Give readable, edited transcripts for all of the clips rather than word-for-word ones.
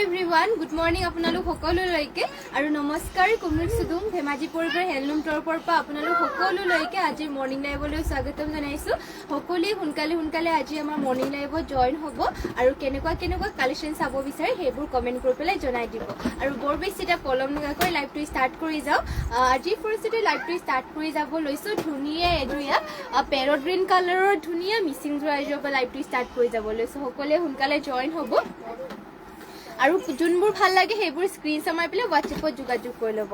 everyone good morning আপোনালোক সকলোলৈকে আৰু নমস্কাৰ কুমুল সুদুম ধেমাজি পৰিবাৰ হেণ্ডলুম তৰফৰ পৰা আপোনালোক সকলোলৈকে আজি মৰ্নিং লাইভলৈ স্বাগতম জনাইছো সকলোৱে সোনকালে আজি আমাৰ মৰ্নিং লাইভত জয়েন হ'ব আৰু কেনেকুৱা কালেকশ্যন চাব বিচাৰে সেইবোৰ কমেণ্ট কৰি পেলাই জনাই দিব আৰু বৰ বেছি এটা পলম নকৰাকৈ লাইভটো ষ্টাৰ্ট কৰি যাওঁ আজি ফাৰ্ষ্টতে লাইভটো ষ্টাৰ্ট কৰি যাব লৈছো ধুনীয়া এডুয়া পেৰট গ্ৰীণ কালাৰৰ ধুনীয়া মিচিং যোৰা পৰা লাইভটো ষ্টাৰ্ট কৰি যাব লৈছো সকলোৱে সোনকালে জয়েন হ'ব আৰু যোনবোৰ ভাল লাগে সেইবোৰ স্ক্ৰীন চামাই পেলাই হোৱাটছএপত যোগাযোগ কৰি ল'ব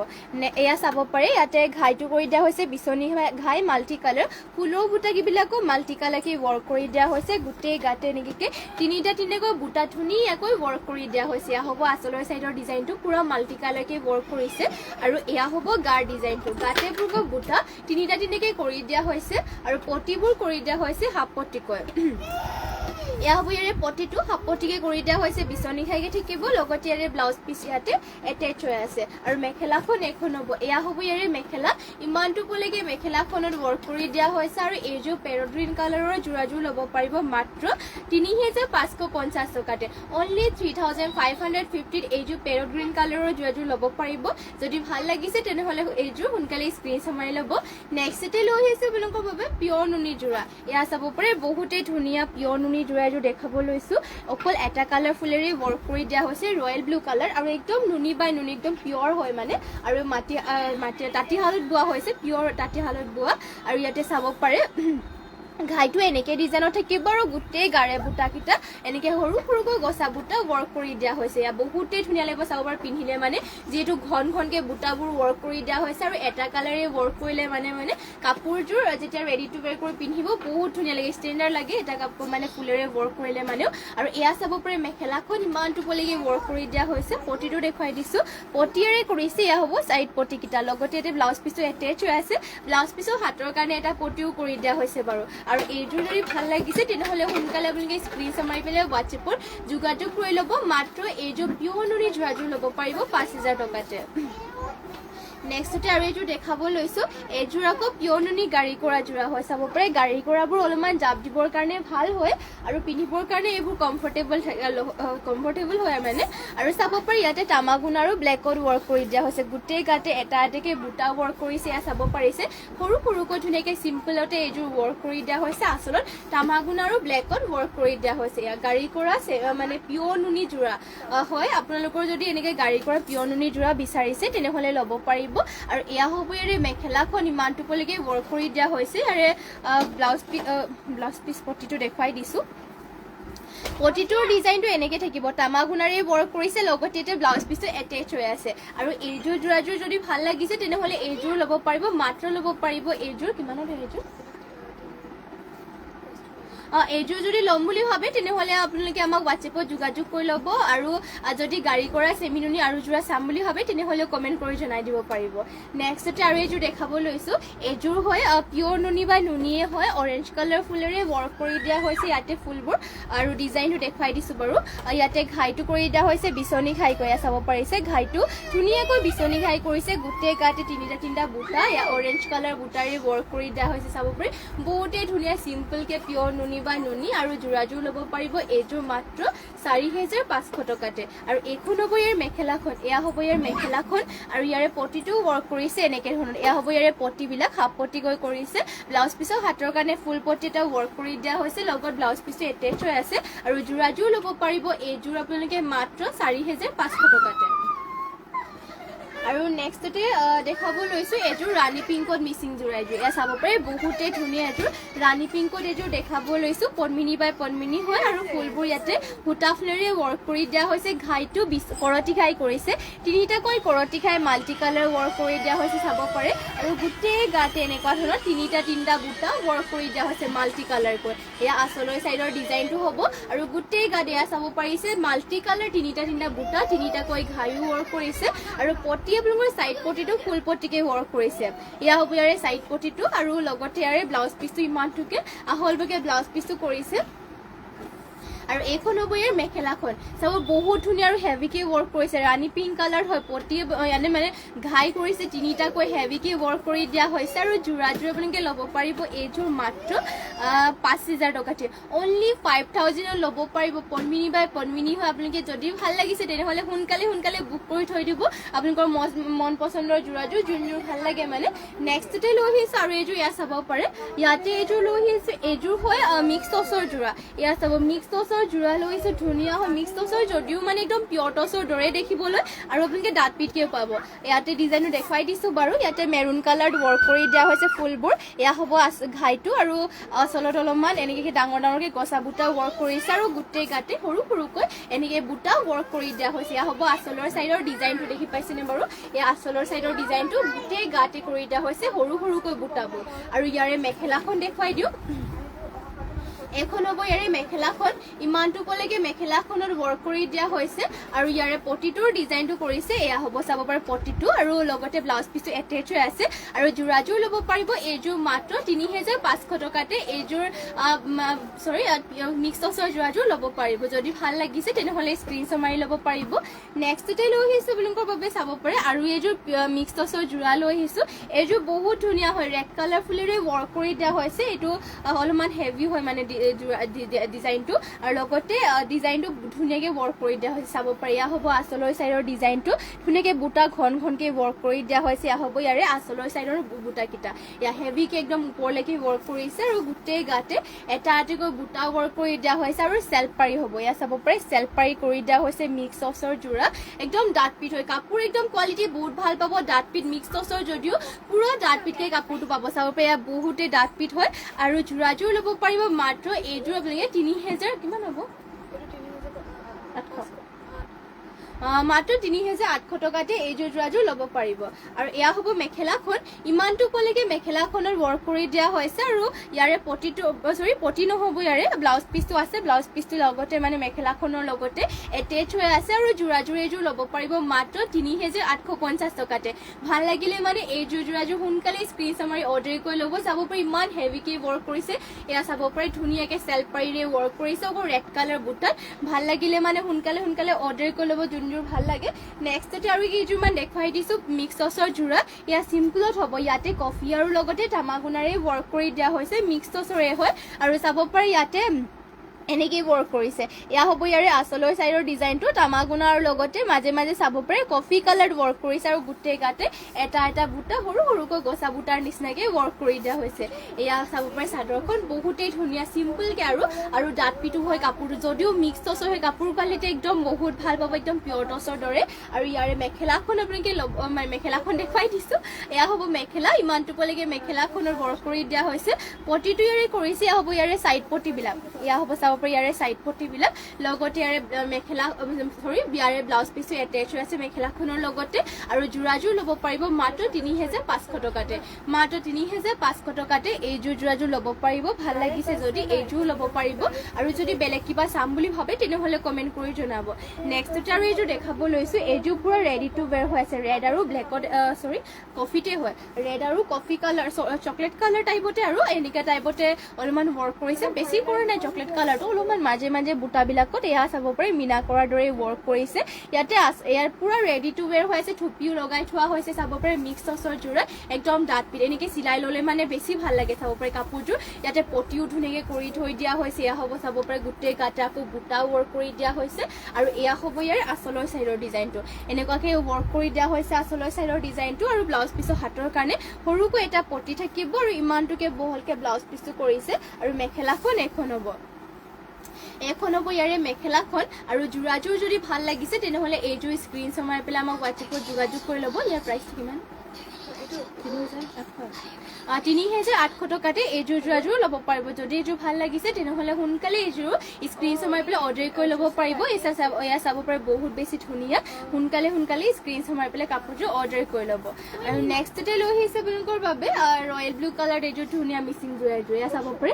এয়া চাব পাৰে ইয়াতে ঘাইটো কৰি দিয়া হৈছে বিচনী ঘাই মাল্টি কালাৰ ফুলৰ বুটাকিবিলাকো মাল্টি কালাৰকৈ ৱৰ্ক কৰি দিয়া হৈছে গোটেই গাতে এনেকৈ তিনিটাকৈ বুটা ধুনীয়াকৈ ৱৰ্ক কৰি দিয়া হৈছে এয়া হ'ব আচলৰ চাইডৰ ডিজাইনটো পুৰা মাল্টি কালাৰকৈ ৱৰ্ক কৰিছে আৰু এয়া হ'ব গাৰ ডিজাইনটো গাতে পূৰ্ব বুটা তিনিটাকৈ কৰি দিয়া হৈছে আৰু পটিবোৰ কৰি দিয়া হৈছে হাফ পটিকৈ এয়া হ'ব ইয়াৰে পটিটো হাফ পটিকে কৰি দিয়া হৈছে বিচনী খাইকে থাকিব লগতে ইয়াৰে ব্লাউজ পিচ ইয়াতে এটেচ হৈ আছে আৰু মেখেলাখন এখন হ'ব এয়া হ'ব ইয়াৰে মেখেলা ইমানটো ক'লেকে মেখেলাখনত ৱৰ্ক কৰি দিয়া হৈছে আৰু এইযোৰ পেৰট গ্ৰীণ কালাৰৰ যোৰাযোৰ ল'ব পাৰিব মাত্ৰ ৩৫৫০ টকাতে অনলি ৩৫৫০ এইযোৰ পেৰট গ্ৰীণ কালাৰৰ যোৰাযোৰ ল'ব পাৰিব যদি ভাল লাগিছে তেনেহ'লে এইযোৰ সোনকালে স্ক্ৰীনশ্বট মাৰি ল'ব নেক্সটতে লৈ আহিছে আপোনালোকৰ বাবে পিয়ৰ নুনি যোৰা এয়া চাব পাৰে বহুতেই ধুনীয়া পিয়ৰ নুনি যোৰাযোৰ দেখাব লৈছো অকল এটা কালাৰ ফুলেৰে ৱৰ্ক কৰি দিয়া হৈছে ৰয়েল ব্লু কালাৰ আৰু একদম নুনি বাই নুনি একদম পিয়ৰ হয় মানে আৰু মাটি তাঁতীশালত বোৱা হৈছে পিয়ৰ তাঁতীশালত বোৱা আৰু ইয়াতে চাব পাৰে ঘাইটো এনেকৈ ডিজাইনত থাকিব আৰু গোটেই গাৰে বুটাকেইটা এনেকৈ সৰুকৈ গছা বুটা ৱৰ্ক কৰি দিয়া হৈছে ইয়াত বহুতেই ধুনীয়া লাগিব চাব পাৰে পিন্ধিলে মানে যিহেতু ঘনকৈ বুটাবোৰ ৱৰ্ক কৰি দিয়া হৈছে আৰু এটা কালাৰে ৱৰ্ক কৰিলে মানে কাপোৰযোৰ যেতিয়া ৰেডি টু ৱেৰ কৰি পিন্ধিব বহুত ধুনীয়া লাগে ষ্টেণ্ডাৰ্ড লাগে এটা কাপোৰ মানে ফুলেৰে ৱৰ্ক কৰিলে মানেও আৰু এয়া চাব পাৰে মেখেলাখন ইমান টোপলৈকে ৱৰ্ক কৰি দিয়া হৈছে পটিটো দেখুৱাই দিছোঁ পটিয়েৰে কৰিছে এয়া হ'ব চাইড পটিকেইটা লগতে ইয়াতে ব্লাউজ পিচো এটেচ হৈ আছে ব্লাউজ পিচৰ হাতৰ কাৰণে এটা পটিও কৰি দিয়া হৈছে বাৰু আৰু এইযোৰ যদি ভাল লাগিছে তেনেহ'লে সোনকালে আপোনালোকে স্ক্ৰীনশ্বট মাৰি পেলাই হোৱাটছএপত যোগাযোগ কৰি ল'ব মাত্ৰ এইযোৰ পিয়ৰ নুনি যোৰাযোৰ ল'ব পাৰিব ৫০০০ টকাতে নেক্সটতে আৰু এইযোৰ দেখাব লৈছোঁ এইযোৰ আকৌ পিয়ৰ নুনি গাড়ী কৰা যোৰা হয় চাব পাৰে গাড়ী কৰাবোৰ অলপমান জাপ দিবৰ কাৰণে ভাল হয় আৰু পিন্ধিবৰ কাৰণে এইবোৰ কমফৰ্টেবল হয় মানে আৰু চাব পাৰে ইয়াতে তামাগুণ আৰু ব্লেকত ৱৰ্ক কৰি দিয়া হৈছে গোটেই গাতে এটাকৈ বুটা ৱৰ্ক কৰিছে এয়া চাব পাৰিছে সৰুকৈ ধুনীয়াকৈ চিম্পলতে এইযোৰ ৱৰ্ক কৰি দিয়া হৈছে আচলত তামাগুণ আৰু ব্লেকত ৱৰ্ক কৰি দিয়া হৈছে এয়া গাড়ী কৰা মানে পিয়ৰ নুনি যোৰা হয় আপোনালোকৰ যদি এনেকৈ গাড়ী কৰা পিয়ৰ নুনি যোৰা বিচাৰিছে তেনেহ'লে ল'ব পাৰিব আৰু এয়া হ'ব ইয়াৰে মেখেলাখন ইমান টোপলৈকে ৱৰ্ক কৰি দিয়া হৈছে ইয়াৰে ব্লাউজ পিচ পটিটো দেখুৱাই দিছোঁ পটিটোৰ ডিজাইনটো এনেকৈ থাকিব তামাগুণাৰে ৱৰ্ক কৰিছে লগতে এতিয়া ব্লাউজ পিচটো এটেচ হৈ আছে আৰু এইযোৰ যোৰাযোৰ যদি ভাল লাগিছে তেনেহ'লে এইযোৰ ল'ব পাৰিব মাত্ৰ ল'ব পাৰিব এইযোৰ কিমানত এইযোৰ এইযোৰ যদি ল'ম বুলি ভাবে তেনেহ'লে আপোনালোকে আমাক হোৱাটছএপত যোগাযোগ কৰি ল'ব আৰু যদি গাড়ী কৰা চেমি নুনি আৰু যোৰা চাম বুলি ভাবে তেনেহ'লে কমেণ্ট কৰি জনাই দিব পাৰিব নেক্সটতে আৰু এইযোৰ দেখাব লৈছোঁ এইযোৰ হয় পিয়ৰ নুনি বা নুনিয়ে হয় অৰেঞ্জ কালাৰ ফুলেৰে ৱৰ্ক কৰি দিয়া হৈছে ইয়াতে ফুলবোৰ আৰু ডিজাইনটো দেখুৱাই দিছোঁ বাৰু ইয়াতে ঘাইটো কৰি দিয়া হৈছে বিচনী ঘাই কৰি চাব পাৰিছে ঘাইটো ধুনীয়াকৈ বিচনী ঘাই কৰিছে গোটেই গাতে তিনিটা বুটা অৰেঞ্জ কালাৰ বুটাৰে ৱৰ্ক কৰি দিয়া হৈছে চাব পাৰি বহুতেই ধুনীয়া চিম্পলকৈ পিয়ৰ নুনি বা নুনি আৰু যোৰাযোৰ ল'ব পাৰিব এইযোৰ মাত্ৰ ৪৫০০ টকাতে আৰু এইখন হ'ব ইয়াৰ মেখেলাখন এয়া হ'ব ইয়াৰ মেখেলাখন আৰু ইয়াৰে পটিটো ৱৰ্ক কৰিছে এনেকৈ ধৰণৰ এয়া হ'ব ইয়াৰে পটিবিলাক হাফ পটিকৈ কৰিছে ব্লাউজ পিচৰ হাতৰ কাৰণে ফুল পটি এটা ৱৰ্ক কৰি দিয়া হৈছে লগত ব্লাউজ পিচটো এটেচ হৈ আছে আৰু যোৰাযোৰ ল'ব পাৰিব এইযোৰ আপোনালোকে মাত্ৰ ৪৫০০ টকাতে আৰু নেক্সটতে দেখাব লৈছোঁ এইযোৰ ৰাণী পিংকত মিচিং যোৰা এযোৰ এয়া চাব পাৰে বহুতেই ধুনীয়া এযোৰ ৰাণী পিংকত এযোৰ দেখাব লৈছোঁ পদ্মিনী বাই পদ্মিনী হয় আৰু ফুলবোৰ ইয়াতে সূতা ফুলেৰে ৱৰ্ক কৰি দিয়া হৈছে ঘাইটো কৰতি ঘাই কৰিছে তিনিটাকৈ কৰতি ঘাই মাল্টি কালাৰ ৱৰ্ক কৰি দিয়া হৈছে চাব পাৰে আৰু গোটেই গাতে এনেকুৱা ধৰণৰ তিনিটা বুটা ৱৰ্ক কৰি দিয়া হৈছে মাল্টি কালাৰকৈ এয়া আচলৰ চাইডৰ ডিজাইনটো হ'ব আৰু গোটেই গাত এয়া চাব পাৰিছে মাল্টি কালাৰ তিনিটা বুটা তিনিটাকৈ ঘাইও ৱৰ্ক কৰিছে আৰু পটি আপোনালোকৰ চাইড পটিটো ফুল পটিকে ৱৰ্ক কৰিছে এয়া হ'ব ইয়াৰে চাইড পটিটো আৰু লগতে ইয়াৰে ব্লাউজ পিচটো ইমানটোকে আহলবকে ব্লাউজ পিচটো কৰিছে আৰু এইখন হ'ব ইয়াৰ মেখেলাখন চাব বহুত ধুনীয়া আৰু হেভিকে ৱৰ্ক কৰিছে ৰাণী পিংক কালাৰ হয় পটি ইয়ানে মানে ঘাই কৰিছে তিনিটাকৈ হেভিকে ৱৰ্ক কৰি দিয়া হৈছে আৰু যোৰাযোৰ আপোনালোকে ল'ব পাৰিব এইযোৰ মাত্ৰ 5000 টকাতে অনলি 5000 ল'ব পাৰিব পদ্মিনী বাই পদ্মিনী হয় আপোনালোকে যদি ভাল লাগিছে তেনেহ'লে সোনকালে বুক কৰি থৈ দিব আপোনালোকৰ মন পছন্দৰ যোৰাযোৰ যোনযোৰ ভাল লাগে মানে নেক্সটতে লৈ আহিছোঁ আৰু এইযোৰ ইয়াত চাব পাৰে ইয়াতে এইযোৰ লৈ আহিছোঁ এইযোৰ হয় মিক্স টচৰ যোৰা ইয়াত চাব মিক্স টচৰ যোৰা লৈ আহিছোঁ ধুনীয়া হয় মিক্স টচৰ যদিও মানে একদম পিয়ৰ টচৰ দৰে দেখিবলৈ আৰু আপোনালোকে দাঁত পিটকেও পাব ইয়াতে ডিজাইনটো দেখুৱাই দিছোঁ বাৰু ইয়াতে মেৰুন কালাৰত ৱৰ্ক কৰি দিয়া হৈছে ফুলবোৰ এয়া হ'ব ঘাইটো আৰু আচলত অলপমান এনেকৈ ডাঙৰকৈ গছা বুটা ৱৰ্ক কৰিছে আৰু গোটেই গাতে সৰুকৈ এনেকৈ বুটা ৱৰ্ক কৰি দিয়া হৈছে এয়া হ'ব আচলৰ চাইডৰ ডিজাইনটো দেখি পাইছেনে বাৰু এই আচলৰ চাইডৰ ডিজাইনটো গোটেই গাতে কৰি দিয়া হৈছে সৰুকৈ বুটাবোৰ আৰু ইয়াৰে মেখেলাখন দেখুৱাই দিওঁ এখন হ'ব ইয়াৰে মেখেলাখন ইমানটোলৈকে মেখেলাখনত ৱৰ্ক কৰি দিয়া হৈছে আৰু ইয়াৰে পটিটোৰ ডিজাইনটো কৰিছে এয়া হ'ব চাব পাৰে পটিটো আৰু লগতে ব্লাউজ পিচটো এটেচ হৈ আছে আৰু যোৰাযোৰ ল'ব পাৰিব এইযোৰ মাত্ৰ 3500 টকাতে এইযোৰ মিক্স টচৰ যোৰাযোৰ ল'ব পাৰিব যদি ভাল লাগিছে তেনেহ'লে স্ক্ৰীনশ্বট মাৰি ল'ব পাৰিব নেক্সটতে লৈ আহিছোঁ আপোনালোকৰ বাবে চাব পাৰে আৰু এইযোৰ মিক্স টচৰ যোৰা লৈ আহিছোঁ এইযোৰ বহুত ধুনীয়া হয় ৰেড কালাৰ ফুলেৰে ৱৰ্ক কৰি দিয়া হৈছে এইটো অলপমান হেভি হয় মানে ডিজাইনটো আৰু লগতে ডিজাইনটো ধুনীয়াকৈ ৱৰ্ক কৰি দিয়া হৈছে চাব পাৰি এয়া হ'ব আচলৰ চাইডৰ ডিজাইনটো ধুনীয়াকৈ বুটা ঘনকৈ ৱৰ্ক কৰি দিয়া হৈছে এয়া হ'ব ইয়াৰে আচলৰ চাইডৰ বুটাকেইটা এয়া হেভিকৈ একদম ওপৰলৈকে ৱৰ্ক কৰিছে আৰু গোটেই গাতে এটা এটাকৈ বুটা ৱৰ্ক কৰি দিয়া হৈছে আৰু চেল্ফ পাৰি হ'ব এয়া চাব পাৰি চেল্ফ পাৰি কৰি দিয়া হৈছে মিক্স টচৰ যোৰা একদম দাঁত পিঠ হয় কাপোৰ একদম কোৱালিটি বহুত ভাল পাব দাঁত পিঠ মিক্স টচৰ যদিও পুৰা দাঁত পিঠকৈ কাপোৰটো পাব চাব পাৰি এয়া বহুতেই দাঁত পিঠ হয় আৰু যোৰাযোৰ ল'ব পাৰিব মাত্ৰ এইযোৰ আপোনালোকে 3000 কিমান হ'ব মাত্ৰ 3800 টকাতে এইযোৰ যোৰাযোৰ ল'ব পাৰিব আৰু এয়া হ'ব মেখেলাখন ইমানটোলৈকে মেখেলাখনত ৱৰ্ক কৰি দিয়া হৈছে আৰু ইয়াৰে পটি নহ'ব ইয়াৰে ব্লাউজ পিচটো আছে ব্লাউজ পিচটোৰ লগতে মানে মেখেলাখনৰ লগতে এটেচ হৈ আছে আৰু যোৰাযোৰ এইযোৰ ল'ব পাৰিব মাত্ৰ 3850 টকাতে ভাল লাগিলে মানে এইযোৰ যোৰাযোৰ সোনকালে স্ক্ৰীনশ্বট মাৰি অৰ্ডাৰ কৰি ল'ব চাব পাৰি ইমান হেভিকৈ ৱৰ্ক কৰিছে এয়া চাব পাৰি ধুনীয়াকৈ চেল্ফ পাৰিৰে ৱৰ্ক কৰিছে আকৌ ৰেড কালাৰ বুটাত ভাল লাগিলে মানে সোনকালে অৰ্ডাৰ কৰি ল'ব ভাল লাগে নেক্সটতে আৰু এইযোৰমান দেখুৱাই দিছোঁ মিক্স টচৰ যোৰা এয়া চিম্পলত হ'ব ইয়াতে কফি আৰু লগতে তামাগুনাৰে ৱৰ্ক কৰি দিয়া হৈছে মিক্স টচৰে হয় আৰু চাব পাৰি ইয়াতে এনেকৈ ৱৰ্ক কৰিছে এয়া হ'ব ইয়াৰে আচলৰ চাইডৰ ডিজাইনটো তামাগুনা আৰু লগতে মাজে চাব পাৰে কফি কালাৰত ৱৰ্ক কৰিছে আৰু গোটেই গাতে এটা বুটা সৰুকৈ গছা বুটাৰ নিচিনাকৈ ৱৰ্ক কৰি দিয়া হৈছে এয়া চাব পাৰে চাদৰখন বহুতেই ধুনীয়া চিম্পলকৈ আৰু দাঁত পিঠো হয় কাপোৰটো যদিও মিক্স টচৰ হয় কাপোৰ কোৱালিটি একদম বহুত ভাল পাব একদম পিয়ৰ টচৰ দৰে আৰু ইয়াৰে মেখেলাখন আপোনালোকে মেখেলাখন দেখুৱাই দিছোঁ এয়া হ'ব মেখেলা ইমানটোলৈকে মেখেলাখনত ৱৰ্ক কৰি দিয়া হৈছে পটিটো ইয়াৰে কৰিছে এয়া হ'ব ইয়াৰে চাইড পটিবিলাক এয়া হ'ব ইয়াৰে চাইড পটিবিলাক লগতে ইয়াৰে মেখেলা ইয়াৰে ব্লাউজ পিচটো এটেচ হৈ আছে মেখেলাখনৰ লগতে আৰু যোৰাযোৰ ল'ব পাৰিব মাত্ৰ 3500 টকাতে মাত্ৰ 3500 টকাতে এইযোৰ যোৰাযোৰ ল'ব পাৰিব ভাল লাগিছে যদি এইযোৰ ল'ব পাৰিব আৰু যদি বেলেগ কিবা চাম বুলি ভাবে তেনেহ'লে কমেণ্ট কৰি জনাব নেক্সটতে আৰু এইযোৰ দেখাব লৈছোঁ এইযোৰ পুৰা ৰেডি টু ৱেৰ হৈ আছে ৰেড আৰু ব্লেকত কফিতে হয় ৰেড আৰু কফি কালাৰ চকলেট কালাৰ টাইপতে আৰু এনেকুৱা টাইপতে অলপমান ৱৰ্ক কৰিছে বেছি কৰা নাই চকলেট কালাৰটো অলপমান মাজে বুটাবিলাকত এয়া চাব পাৰি মিনা কৰাৰ দৰে ৱৰ্ক কৰিছে ইয়াতে ইয়াৰ পুৰা ৰেডি টু ৱেৰ হৈ আছে থুপিও লগাই থোৱা হৈছে চাব পাৰি মিক্স টচৰ যোৰা একদম দাঁত পিঠ এনেকৈ চিলাই ল'লে মানে বেছি ভাল লাগে চাব পাৰি কাপোৰযোৰ ইয়াতে পটিও ধুনীয়াকৈ কৰি থৈ দিয়া হৈছে এয়া হ'ব চাব পাৰি গোটেই গাতে আকৌ বুটা ৱৰ্ক কৰি দিয়া হৈছে আৰু এয়া হ'ব ইয়াৰ আচলৰ চাইডৰ ডিজাইনটো এনেকুৱাকৈ ৱৰ্ক কৰি দিয়া হৈছে আচলৰ চাইডৰ ডিজাইনটো আৰু ব্লাউজ পিচৰ হাতৰ কাৰণে সৰুকৈ এটা পটি থাকিব আৰু ইমানটোকে বহলকৈ ব্লাউজ পিচটো কৰিছে আৰু মেখেলাখন এখন হ'ব ইয়াৰে মেখেলাখন আৰু যোৰাযোৰ যদি ভাল লাগিছে তেনেহ'লে এইযোৰ স্ক্ৰীনশ্বট মাৰি পেলাই আমাক হোৱাটছএপত যোগাযোগ কৰি ল'ব ইয়াৰ প্ৰাইচটো কিমান 3800 টকাতে এইযোৰ যোৰাযোৰ ল'ব পাৰিব যদি এইযোৰ ভাল লাগিছে তেনেহ'লে সোনকালে এইযোৰ স্ক্ৰীনশ্বট মাৰি পেলাই অৰ্ডাৰ কৰি ল'ব পাৰিব এয়া চাব পাৰে বহুত বেছি ধুনীয়া সোনকালে স্ক্ৰীনশ্বট মাৰি পেলাই কাপোৰযোৰ অৰ্ডাৰ কৰি ল'ব আৰু নেক্সটতে লৈ আহিছে আপোনালোকৰ বাবে ৰয়েল ব্লু কালাৰ এইযোৰ ধুনীয়া মিচিং যোৰা এযোৰ এয়া চাব পাৰে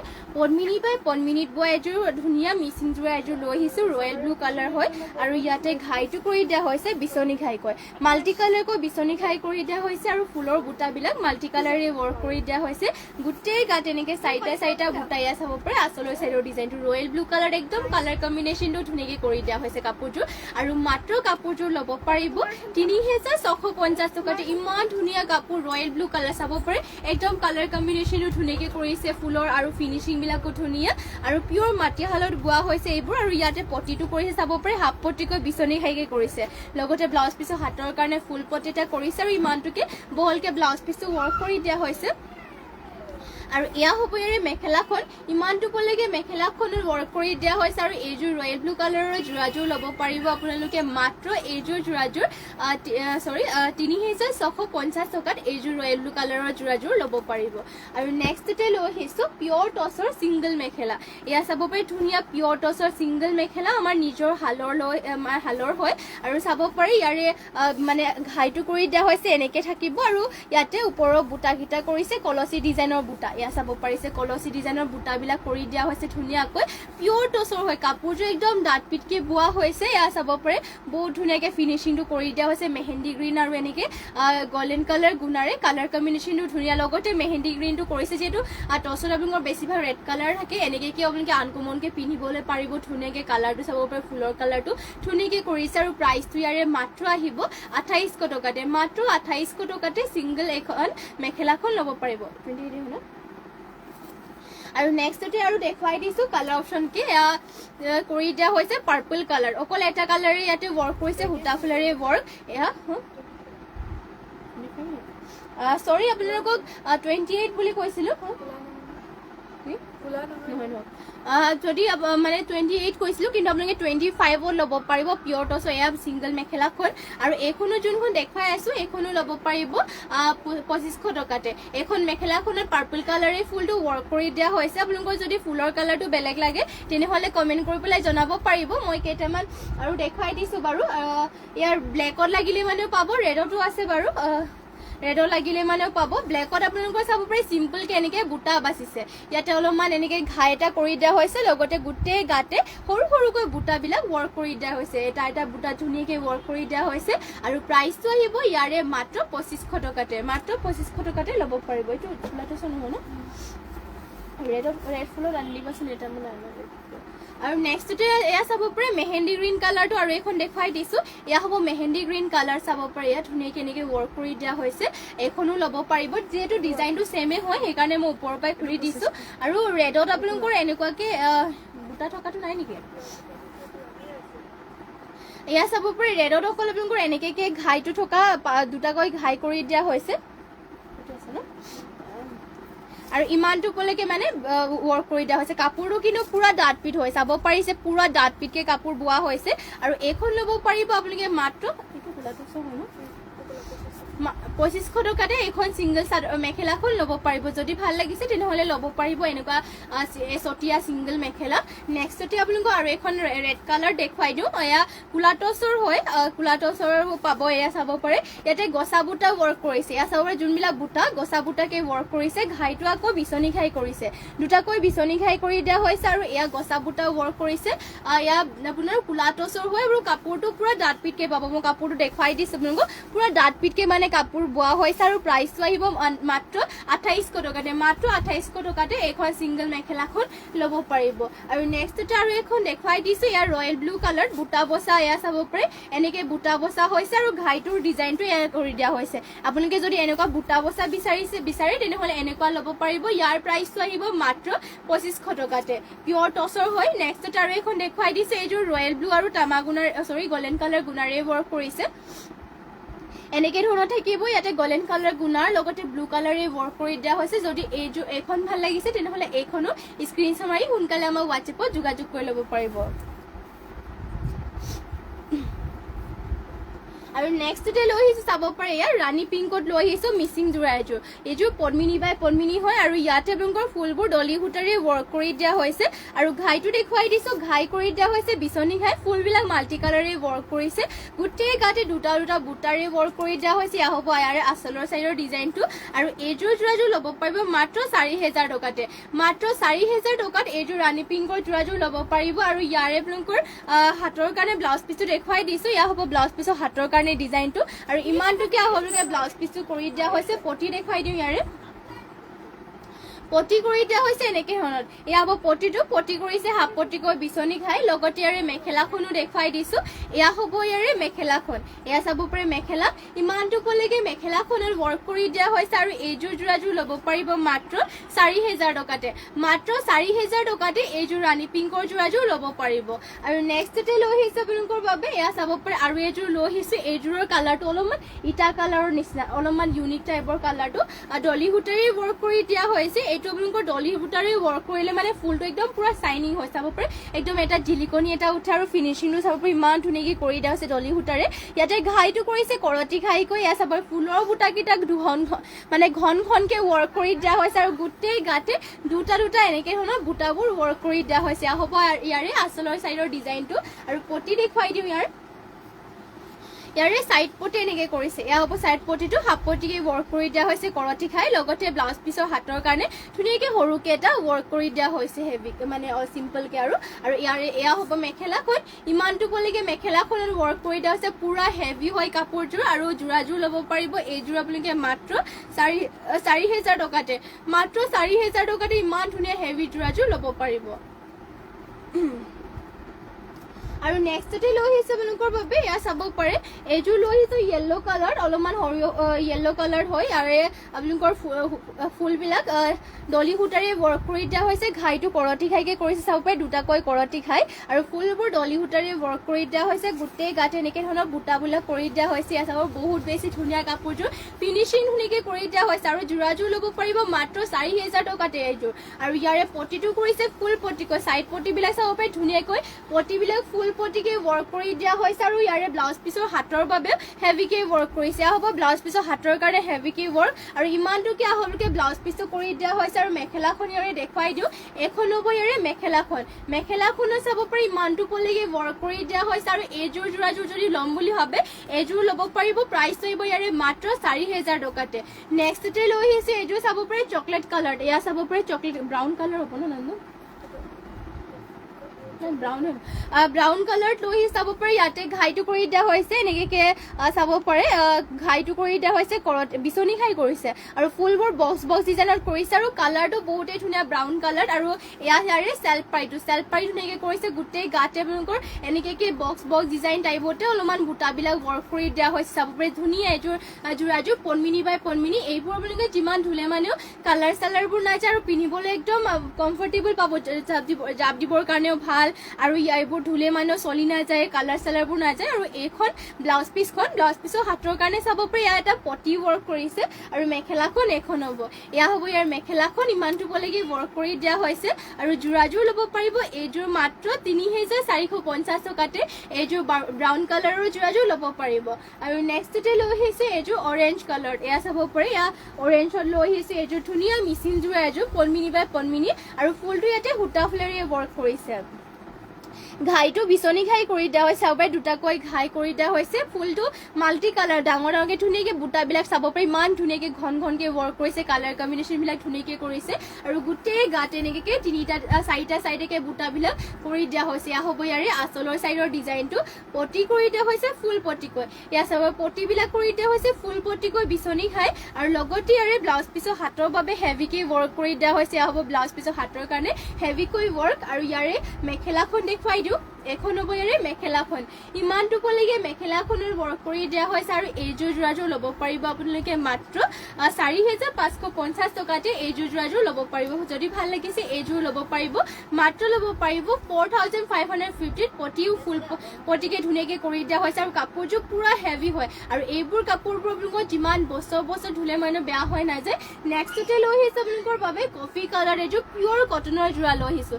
পদ্মিনীত বোৱা এযোৰ ধুনীয়া মিচিং যোৰা এযোৰ লৈ আহিছোঁ ৰয়েল ব্লু কালাৰ হয় আৰু ইয়াতে ঘাইটো কৰি দিয়া হৈছে বিচনী ঘাই কয় মাল্টি কালাৰকৈ বিচনী ঘাই কৰি দিয়া হৈছে আৰু ফুলৰ বুটাবিলাক মাল্টি কালাৰে ৱৰ্ক কৰি দিয়া হৈছে গোটেই গাত এনেকে চাৰিটা বুটা ইয়া চাব পাৰে আচলৰ চাইডৰ ডিজাইনটো ৰয়েল ব্লু কালাৰ একদম কালাৰ কম্বিনেশ্যনটো ধুনীয়াকৈ কৰি দিয়া হৈছে কাপোৰযোৰ আৰু মাত্ৰ কাপোৰযোৰ ল'ব পাৰিব 3650 টকাতে ইমান ধুনীয়া কাপোৰ ৰয়েল ব্লু কালাৰ চাব পাৰে একদম কালাৰ কম্বিনেশ্যনটো ধুনীয়াকৈ কৰিছে ফুলৰ আৰু ফিনিচিং বিলাকো ধুনীয়া আৰু পিয়ৰ মাটিশালত বোৱা হৈছে এইবোৰ আৰু ইয়াতে পটিটো কৰিছে চাব পাৰে হাফ পটিকৈ বিচনী খাইকে কৰিছে লগতে ব্লাউজ পিছৰ হাতৰ কাৰণে ফুল পটি এটা কৰিছে আৰু ইমানটোকে বহলকে ব্লাউজ পিছটো ৱৰ্ক কৰি দিয়া হৈছে আৰু এয়া হ'ব ইয়াৰে মেখেলাখন ইমানটোলৈকে মেখেলাখনত ৱৰ্ক কৰি দিয়া হৈছে আৰু এইযোৰ ৰয়েল ব্লু কালাৰৰ যোৰাযোৰ ল'ব পাৰিব আপোনালোকে মাত্ৰ এইযোৰ যোৰাযোৰ 3650 টকাত এইযোৰ ৰয়েল ব্লু কালাৰৰ যোৰাযোৰ ল'ব পাৰিব আৰু নেক্সটতে লৈ আহিছোঁ পিয়ৰ টচৰ ছিংগল মেখেলা এয়া চাব পাৰি ধুনীয়া পিয়ৰ টচৰ ছিংগল মেখেলা আমাৰ নিজৰ হালৰ হয় আৰু চাব পাৰি ইয়াৰে মানে ঘাইটো কৰি দিয়া হৈছে এনেকে থাকিব আৰু ইয়াতে ওপৰৰ বুটাকেইটা কৰিছে কলচি ডিজাইনৰ বুটা ইয়া চাব পাৰিছে কলচি ডিজাইনৰ বুটাবিলাক কৰি দিয়া হৈছে ধুনীয়াকৈ পিয়ৰ টচৰ হয় কাপোৰযোৰ একদম ডাঠ পিটকে বোৱা হৈছে ইয়া চাব পাৰে বহুত ধুনীয়াকৈ ফিনিচিংটো কৰি দিয়া হৈছে মেহেন্দি গ্ৰীণ আৰু এনেকে গোল্ডেন কালাৰ গুণাৰে কালাৰ কম্বিনেশ্যনটো ধুনীয়া লগতে মেহেন্দি গ্ৰীণটো কৰিছে যিহেতু টচত আপোনালোকৰ বেছিভাগ ৰেড কালাৰ থাকে এনেকে কি আপোনালোকে আনকমনকে পিন্ধিবলৈ পাৰিব ধুনীয়াকৈ কালাৰটো চাব পাৰে ফুলৰ কালাৰটো ধুনীয়াকৈ কৰিছে আৰু প্ৰাইচটো ইয়াৰে মাত্ৰ আহিব 2800 টকাতে মাত্ৰ 2800 টকাতে ছিংগল এখন মেখেলাখন ল'ব পাৰিব 28 হয় ন আৰু নেক্সটতে আৰু দেখুৱাই দিছো কালাৰ অপশন কে কৰি দিয়া হৈছে পাৰ্পল কালাৰ অকল এটা কালাৰে ইয়াতে ৱৰ্ক কৰিছে হুটা ফুলাৰে ৱৰ্ক এয়া সৰি আপোনালোকক 28 বুলি কৈছিলো যদি মানে 28 কৈছিলো কিন্তু আপোনালোকে 25ত ল'ব পাৰিব পিয়ৰ টচ এয়া ছিংগল মেখেলাখন আৰু এইখনো যোনখন দেখুৱাই আছো এইখনো ল'ব পাৰিব 2500 টকাতে এইখন মেখেলাখনত পাৰ্পল কালাৰে ফুলটো ৱৰ্ক কৰি দিয়া হৈছে আপোনালোকৰ যদি ফুলৰ কালাৰটো বেলেগ লাগে তেনেহলে কমেন্ট কৰি পেলাই জনাব পাৰিব মই কেইটামান আৰু দেখুৱাই দিছো বাৰু ইয়াৰ ব্লেকত লাগিলে মানে পাব ৰেডতো আছে বাৰু ৰেডৰ লাগিলে মানে পাব ব্লেকত আপোনালোকৰ চাব পাৰি সিম্পল কে এনেকে বুটা বাচিছে ইয়াতে অলপমান এনেকে ঘাই এটা কৰি দিয়া হৈছে লগতে গোটেই গাতে সৰু সৰুকৈ বুটাবিলাক ৱৰ্ক কৰি দিয়া হৈছে এটা বুটা ধুনীয়াকৈ ৱৰ্ক কৰি দিয়া হৈছে আৰু প্ৰাইচটো আহিব ইয়াৰে মাত্ৰ 2500 টকাতে মাত্ৰ 2500 টকাতে ল'ব পাৰিব এইটো ফুলাটো নহয় না ৰেড ফুলত আনি দিবচোন এটা মানে আৰু নেক্সটতে এয়া চাব পাৰে মেহেন্দি গ্ৰীণ কালাৰটো আৰু এখন দেখুৱাই দিছো এয়া হ'ব মেহেন্দি গ্ৰীণ কালাৰ চাব পাৰে ইয়াত ধুনীয়াকৈ এনেকৈ ৱৰ্ক কৰি দিয়া হৈছে এইখনো ল'ব পাৰিব যিহেতু ডিজাইনটো ছেমে হয় সেইকাৰণে মই ওপৰৰ পৰাই খুলি দিছো আৰু ৰেডত আপোনালোকৰ এনেকুৱাকৈ বুটা থকাটো নাই নেকি এয়া চাব পাৰে ৰেডত অকল আপোনালোকৰ এনেকৈ ঘাইটো থকা দুটাকৈ ঘাই কৰি দিয়া হৈছে আৰু ইমানটোলৈকে মানে ৱৰ্ক কৰি দিয়া হৈছে কাপোৰটো কিন্তু পুৰা ডাঠ পিট হয় চাব পাৰিছে পুৰা ডাঠ পিটকে কাপোৰ বোৱা হৈছে আৰু এইখন ল'ব পাৰিব আপোনালোকে মাত্ৰ 2500 টকাতে এইখন ছিংগল মেখেলাখন ল'ব পাৰিব যদি ভাল লাগিছে তেনেহলে ল'ব পাৰিব এনেকুৱা চটিয়া ছিংগল মেখেলা নেক্সটতে আপোনালোকক আৰু এখন ৰেড কালাৰ দেখুৱাই দিওঁ এয়া কুলাটছৰ হয় কুলাটছৰ পাব এয়া চাব পাৰে ইয়াতে গছা বুটা ৱৰ্ক কৰিছে এয়া চাব পাৰে যোনবিলাক বুটা গছা বুটাকে ৱৰ্ক কৰিছে ঘাইটো আকৌ বিচনী ঘাই কৰিছে দুটাকৈ বিচনী ঘাই কৰি দিয়া হৈছে আৰু এয়া গছা বুটা ৱৰ্ক কৰিছে এয়া আপোনাৰ কুলাটছৰ হয় আৰু কাপোৰটো পুৰা ডাঠ পিটকে পাব মই কাপোৰটো দেখুৱাই দিছো আপোনালোকক পুৰা ডাঠ পিটকে মানে কাপোৰ বোৱা হৈছে আৰু প্ৰাইচটো আহিব মাত্ৰ 2800 টকাতে মাত্ৰ 2800 টকাতে এইখন ছিংগল মেখেলাখন ল'ব পাৰিব আৰু নেক্সটতে আৰু এখন দেখুৱাই দিছো ইয়াৰ ৰয়েল ব্লু কালাৰ বুটা বসা এয়া চাব পাৰে এনেকে বুটা বসা হৈছে আৰু ঘাইটোৰ ডিজাইনটো এয়া কৰি দিয়া হৈছে আপোনালোকে যদি এনেকুৱা বুটা বসা বিচাৰে তেনেহলে এনেকুৱা ল'ব পাৰিব ইয়াৰ প্ৰাইচটো আহিব মাত্ৰ 2500 টকাতে পিয়ৰ টচৰ হয় নেক্সটতে আৰু এখন দেখুৱাই দিছে এইযোৰ ৰয়েল ব্লু আৰু তামাগুনাৰ গোল্ডেন কালাৰ গুণাৰে ৱৰ্ক কৰিছে এনেকে ধৰণৰ থাকিব ইয়াতে গোল্ডেন কালাৰ গুণাৰ লগতে ব্লু কালাৰে ৱৰ্ক কৰি দিয়া হৈছে যদি এইখন ভাল লাগিছে তেনেহলে এইখনো স্ক্ৰীনশ্বট মাৰি সোনকালে আমাক হোৱাটছএপত যোগাযোগ কৰি ল'ব পাৰিব আৰু নেক্সটতে লৈ আহিছো চাব পাৰে ইয়াৰ ৰাণী পিংকত লৈ আহিছো মিচিং যোৰা এইযোৰ পদ্মিনী বাই পদ্মিনী হয় আৰু ইয়াতে আপোনালোকৰ ফুলবোৰ ডলি সূতাৰে ৱৰ্ক কৰি দিয়া হৈছে আৰু ঘাইটো দেখুৱাই দিছো ঘাই কৰি দিয়া হৈছে বিচনী ঘাই ফুলবিলাক মাল্টি কালাৰে ৱৰ্ক কৰিছে গোটেই গাতে দুটা বুটাৰে ৱৰ্ক কৰি দিয়া হৈছে এয়া হ'ব ইয়াৰে আচলৰ চাইডৰ ডিজাইনটো আৰু এইযোৰ যোৰাযোৰ ল'ব পাৰিব মাত্ৰ 4000 টকাতে মাত্ৰ 4000 টকাত এইযোৰ ৰাণী পিংকৰ যোৰাযোৰ ল'ব পাৰিব আৰু ইয়াৰে আপোনালোকৰ হাতৰ কাৰণে ব্লাউজ পিছটো দেখুৱাই দিছো এয়া হ'ব ব্লাউজ পিছৰ হাতৰ কাৰণে মানে ডিজাইনটো আৰু ইমানটোকে আপোনালোকে ব্লাউজ পিচটো কৰি দিয়া হৈছে পটি দেখাই দিওঁ ইয়াৰে পটি কৰি দিয়া হৈছে এনেকে ধৰণৰ এয়া হ'ব পটিটো পটি কৰিছে হাফ পটিকৈ বিচনি খাই লগতে ইয়াৰে মেখেলাখনো দেখুৱাই দিছো এয়া হ'ব ইয়াৰে মেখেলাখন এয়া চাব পাৰে মেখেলা ইমানটোলৈকে মেখেলাখনৰ ৱৰ্ক কৰি দিয়া হৈছে আৰু এইযোৰ যোৰাযোৰ ল'ব পাৰিব মাত্ৰ 4000 টকাতে মাত্ৰ 4000 টকাতে এইযোৰ ৰাণী পিংকৰ যোৰাযোৰ ল'ব পাৰিব আৰু নেক্সটতে লৈ আহিছে আপোনালোকৰ বাবে এয়া চাব পাৰে আৰু এইযোৰ লৈ আহিছে এইযোৰৰ কালাৰটো অলপমান ইটা কালাৰৰ নিচিনা অলপমান ইউনিক টাইপৰ কালাৰটো ডলি সূতাৰে ৱৰ্ক কৰি দিয়া হৈছে এইটো আপোনালোকৰ ডলি সূতাৰে ৱৰ্ক কৰিলে মানে ফুলটো একদম পুৰা শাইনিং হৈ চাব পাৰে একদম এটা জিলিকনি এটা উঠে আৰু ফিনিচিংটো চাব পাৰে ইমান ধুনীয়াকৈ কৰি দিয়া হৈছে ডলি সূতাৰে ইয়াতে ঘাইটো কৰিছে কৰতি ঘাইকৈ এয়া চাব ফুলৰ বুটাকেইটাক মানে ঘন ঘনকে ৱৰ্ক কৰি দিয়া হৈছে আৰু গোটেই গাতে দুটা দুটা এনেকে ধৰণৰ বুটাবোৰ ৱৰ্ক কৰি দিয়া হৈছে এয়া হ'ব ইয়াৰে আঁচলৰ চাইডৰ ডিজাইনটো আৰু পটি দেখুৱাই দিওঁ ইয়াৰে সাইড পটি এনেকে কৰিছে এয়া হ'ব সাইড পটিটো হাফ পটিকে ৱৰ্ক কৰি দিয়া হৈছে কৰতি খাই লগতে ব্লাউজ পিছৰ হাতৰ কাৰণে ধুনীয়াকে সৰুকে এটা ৱৰ্ক কৰি দিয়া হৈছে হেভি মানে সিম্পলকে আৰু ইয়াৰে এয়া হ'ব মেখেলাখন ইমানটোলৈকে মেখেলাখনত ৱৰ্ক কৰি দিয়া হৈছে পুৰা হেভি হয় কাপোৰযোৰ আৰু যোৰাযোৰ ল'ব পাৰিব এইযোৰ আপোনালোকে মাত্ৰ 4000 টকাতে মাত্ৰ 4000 টকাতে ইমান ধুনীয়া হেভি যোৰাযোৰ ল'ব পাৰিব আৰু নেক্সটতে লৈ আহিছে আপোনালোকৰ বাবে এয়া চাব পাৰে এইযোৰ লৈ আহিছে য়েল্লো কালাৰ অলপমান য়েল্লো কালাৰ হয় আৰু আপোনালোকৰ ফুলবিলাক ডলি সূতাৰে ৱৰ্ক কৰি দিয়া হৈছে ঘাইটো কৰতি খাইকে কৰিছে চাব পাৰে দুটাকৈ কৰতি খাই আৰু ফুলবোৰ ডলি সূতাৰে ৱৰ্ক কৰি দিয়া হৈছে গোটেই গাতে এনেকে ধৰণৰ বুটাবিলাক কৰি দিয়া হৈছে এয়া চাব বহুত বেছি ধুনীয়া কাপোৰযোৰ ফিনিচিং ধুনীয়াকে কৰি দিয়া হৈছে আৰু যোৰাযোৰ ল'ব পাৰিব মাত্ৰ 4000 টকাতে এইযোৰ আৰু ইয়াৰে পটিটো কৰিছে ফুল পটিকৈ সাইড পটিবিলাক চাব পাৰে ধুনীয়াকৈ পটিবিলাক ফুল পটিকে ৱৰ্ক কৰি দিয়া হৈছে আৰু ইয়াৰে ব্লাউজ পিছৰ হাতৰ বাবে হেভিকে ৱৰ্ক কৰিছে হ'ব ব্লাউজ পিছৰ হাতৰ কাৰণে হেভিকে ৱৰ্ক আৰু ইমানটোকে আহলকে ব্লাউজ পিছটো কৰি দিয়া হৈছে আৰু মেখেলাখন ইয়াৰে দেখুৱাই দিওঁ এখন হ'ব ইয়াৰে মেখেলাখনো চাব পাৰি ইমানটোলৈকে ৱৰ্ক কৰি দিয়া হৈছে আৰু এইযোৰ যোৰাযোৰ যদি ল'ম বুলি ভাবে এইযোৰ ল'ব পাৰিব প্ৰাইচ আহিব ইয়াৰে মাত্ৰ 4000 টকাতে নেক্সটতে লৈ আহিছে এইযোৰ চাব পাৰি চকলেট কালাৰ এয়া চাব পাৰি চকলেট ব্ৰাউন কালাৰ হ'ব ন ব্ৰাউন কালাৰ লৈ চাব পাৰে ইয়াতে ঘাইটো কৰি দিয়া হৈছে এনেকে চাব পাৰে ঘাইটো কৰি দিয়া হৈছে বিচনি খাই কৰিছে আৰু ফুলবোৰ বক্স ডিজাইনত কৰিছে আৰু কালাৰটো বহুতেই ধুনীয়া ব্ৰাউন কালাৰ আৰু ইয়াৰে চেল্ফ পাইটো ধুনীয়াকে কৰিছে গোটেই গাতে আপোনালোকৰ এনেকে বক্স ডিজাইন টাইপতে অলপমান বুটাবিলাক ৱৰ্ক কৰি দিয়া হৈছে চাব পাৰে ধুনীয়া এইযোৰ যোৰাযোৰ পনমিনি বাই পনমিনি এইবোৰ আপোনালোকে যিমান ধুলে মানেও কালাৰ চালাৰবোৰ নাযায় আৰু পিন্ধিবলৈ একদম কমফৰ্টেবল পাব জাপ দিবৰ কাৰণেও ভাল আৰু ইয়াৰবোৰ ধুলে মানেও চলি নাযায় কালাৰ চালাৰবোৰ নাযায় আৰু এইখন ব্লাউজ পিছৰ হাতৰ কাৰণে চাব পাৰি ইয়াৰ এটা পটি ৱৰ্ক কৰিছে আৰু মেখেলাখন এখন হ'ব এয়া হ'ব ইয়াৰ মেখেলাখন ইমানটোলৈকে ৱৰ্ক কৰি দিয়া হৈছে আৰু যোৰাযোৰ ল'ব পাৰিব এইযোৰ মাত্ৰ 3450 টকাতে এইযোৰ ব্ৰাউন কালাৰৰ যোৰাযোৰ ল'ব পাৰিব আৰু নেক্সটতে লৈ আহিছে এইযোৰ অৰেঞ্জ কালাৰ এয়া চাব পাৰি এয়া অৰেঞ্জত লৈ আহিছে এইযোৰ ধুনীয়া মিচিন যোৰা এযোৰ পনমিনি বাই পনমিনি আৰু ফুলটো ইয়াতে সূতা ফুলেৰে ৱৰ্ক কৰিছে ঘাইটো বিচনি ঘাই কৰি দিয়া হৈছে চাব পাৰি দুটাকৈ ঘাই কৰি দিয়া হৈছে ফুলটো মাল্টি কালাৰ ডাঙৰ ডাঙৰকে ধুনীয়াকে বুটাবিলাক চাব পাৰি ইমান ধুনীয়াকে ঘনকে ৱৰ্ক কৰিছে কালাৰ কম্বিনেশ্যন বিলাক ধুনীয়াকে কৰিছে আৰু গোটেই গাতে এনেকে তিনিটা চাৰিটা চাইডেকে বুটাবিলাক কৰি দিয়া হৈছে এয়া হ'ব ইয়াৰে আঁচলৰ চাইডৰ ডিজাইনটো পটি কৰি দিয়া হৈছে ফুল পটিকৈ এয়া চাব পটিবিলাক কৰি দিয়া হৈছে ফুল পটিকৈ বিচনি খাই আৰু লগতে ইয়াৰে ব্লাউজ পিছৰ হাতৰ বাবে হেভিকে ৱৰ্ক কৰি দিয়া হৈছে এয়া হ'ব ব্লাউজ পিছৰ হাতৰ কাৰণে হেভিকৈ ৱৰ্ক আৰু ইয়াৰে মেখেলাখন দেখুৱাই দিওঁ এখন হ'ব ইয়াৰে মেখেলাখন ইমানটোলৈকে মেখেলাখনৰ ৱৰ্ক কৰি দিয়া হৈছে আৰু এইযোৰ যোৰাযোৰ ল'ব পাৰিব আপোনালোকে মাত্ৰ 4550 টকাতে এইযোৰ যোৰাযোৰ ল'ব পাৰিব যদি ভাল লাগিছে এইযোৰ ল'ব পাৰিব মাত্ৰ ল'ব পাৰিব 4550 পটিও ফুল পটিকে ধুনীয়াকে কৰি দিয়া হৈছে আৰু কাপোৰযোৰ পুৰা হেভি হয় আৰু এইবোৰ কাপোৰবোৰ আপোনালোকৰ যিমান বছৰ ধুলে মানে বেয়া হৈ নাযায় নেক্সটতে লৈ আহিছে আপোনালোকৰ বাবে কফি কালাৰ এইযোৰ পিয়ৰ কটনৰ যোৰা লৈ আহিছো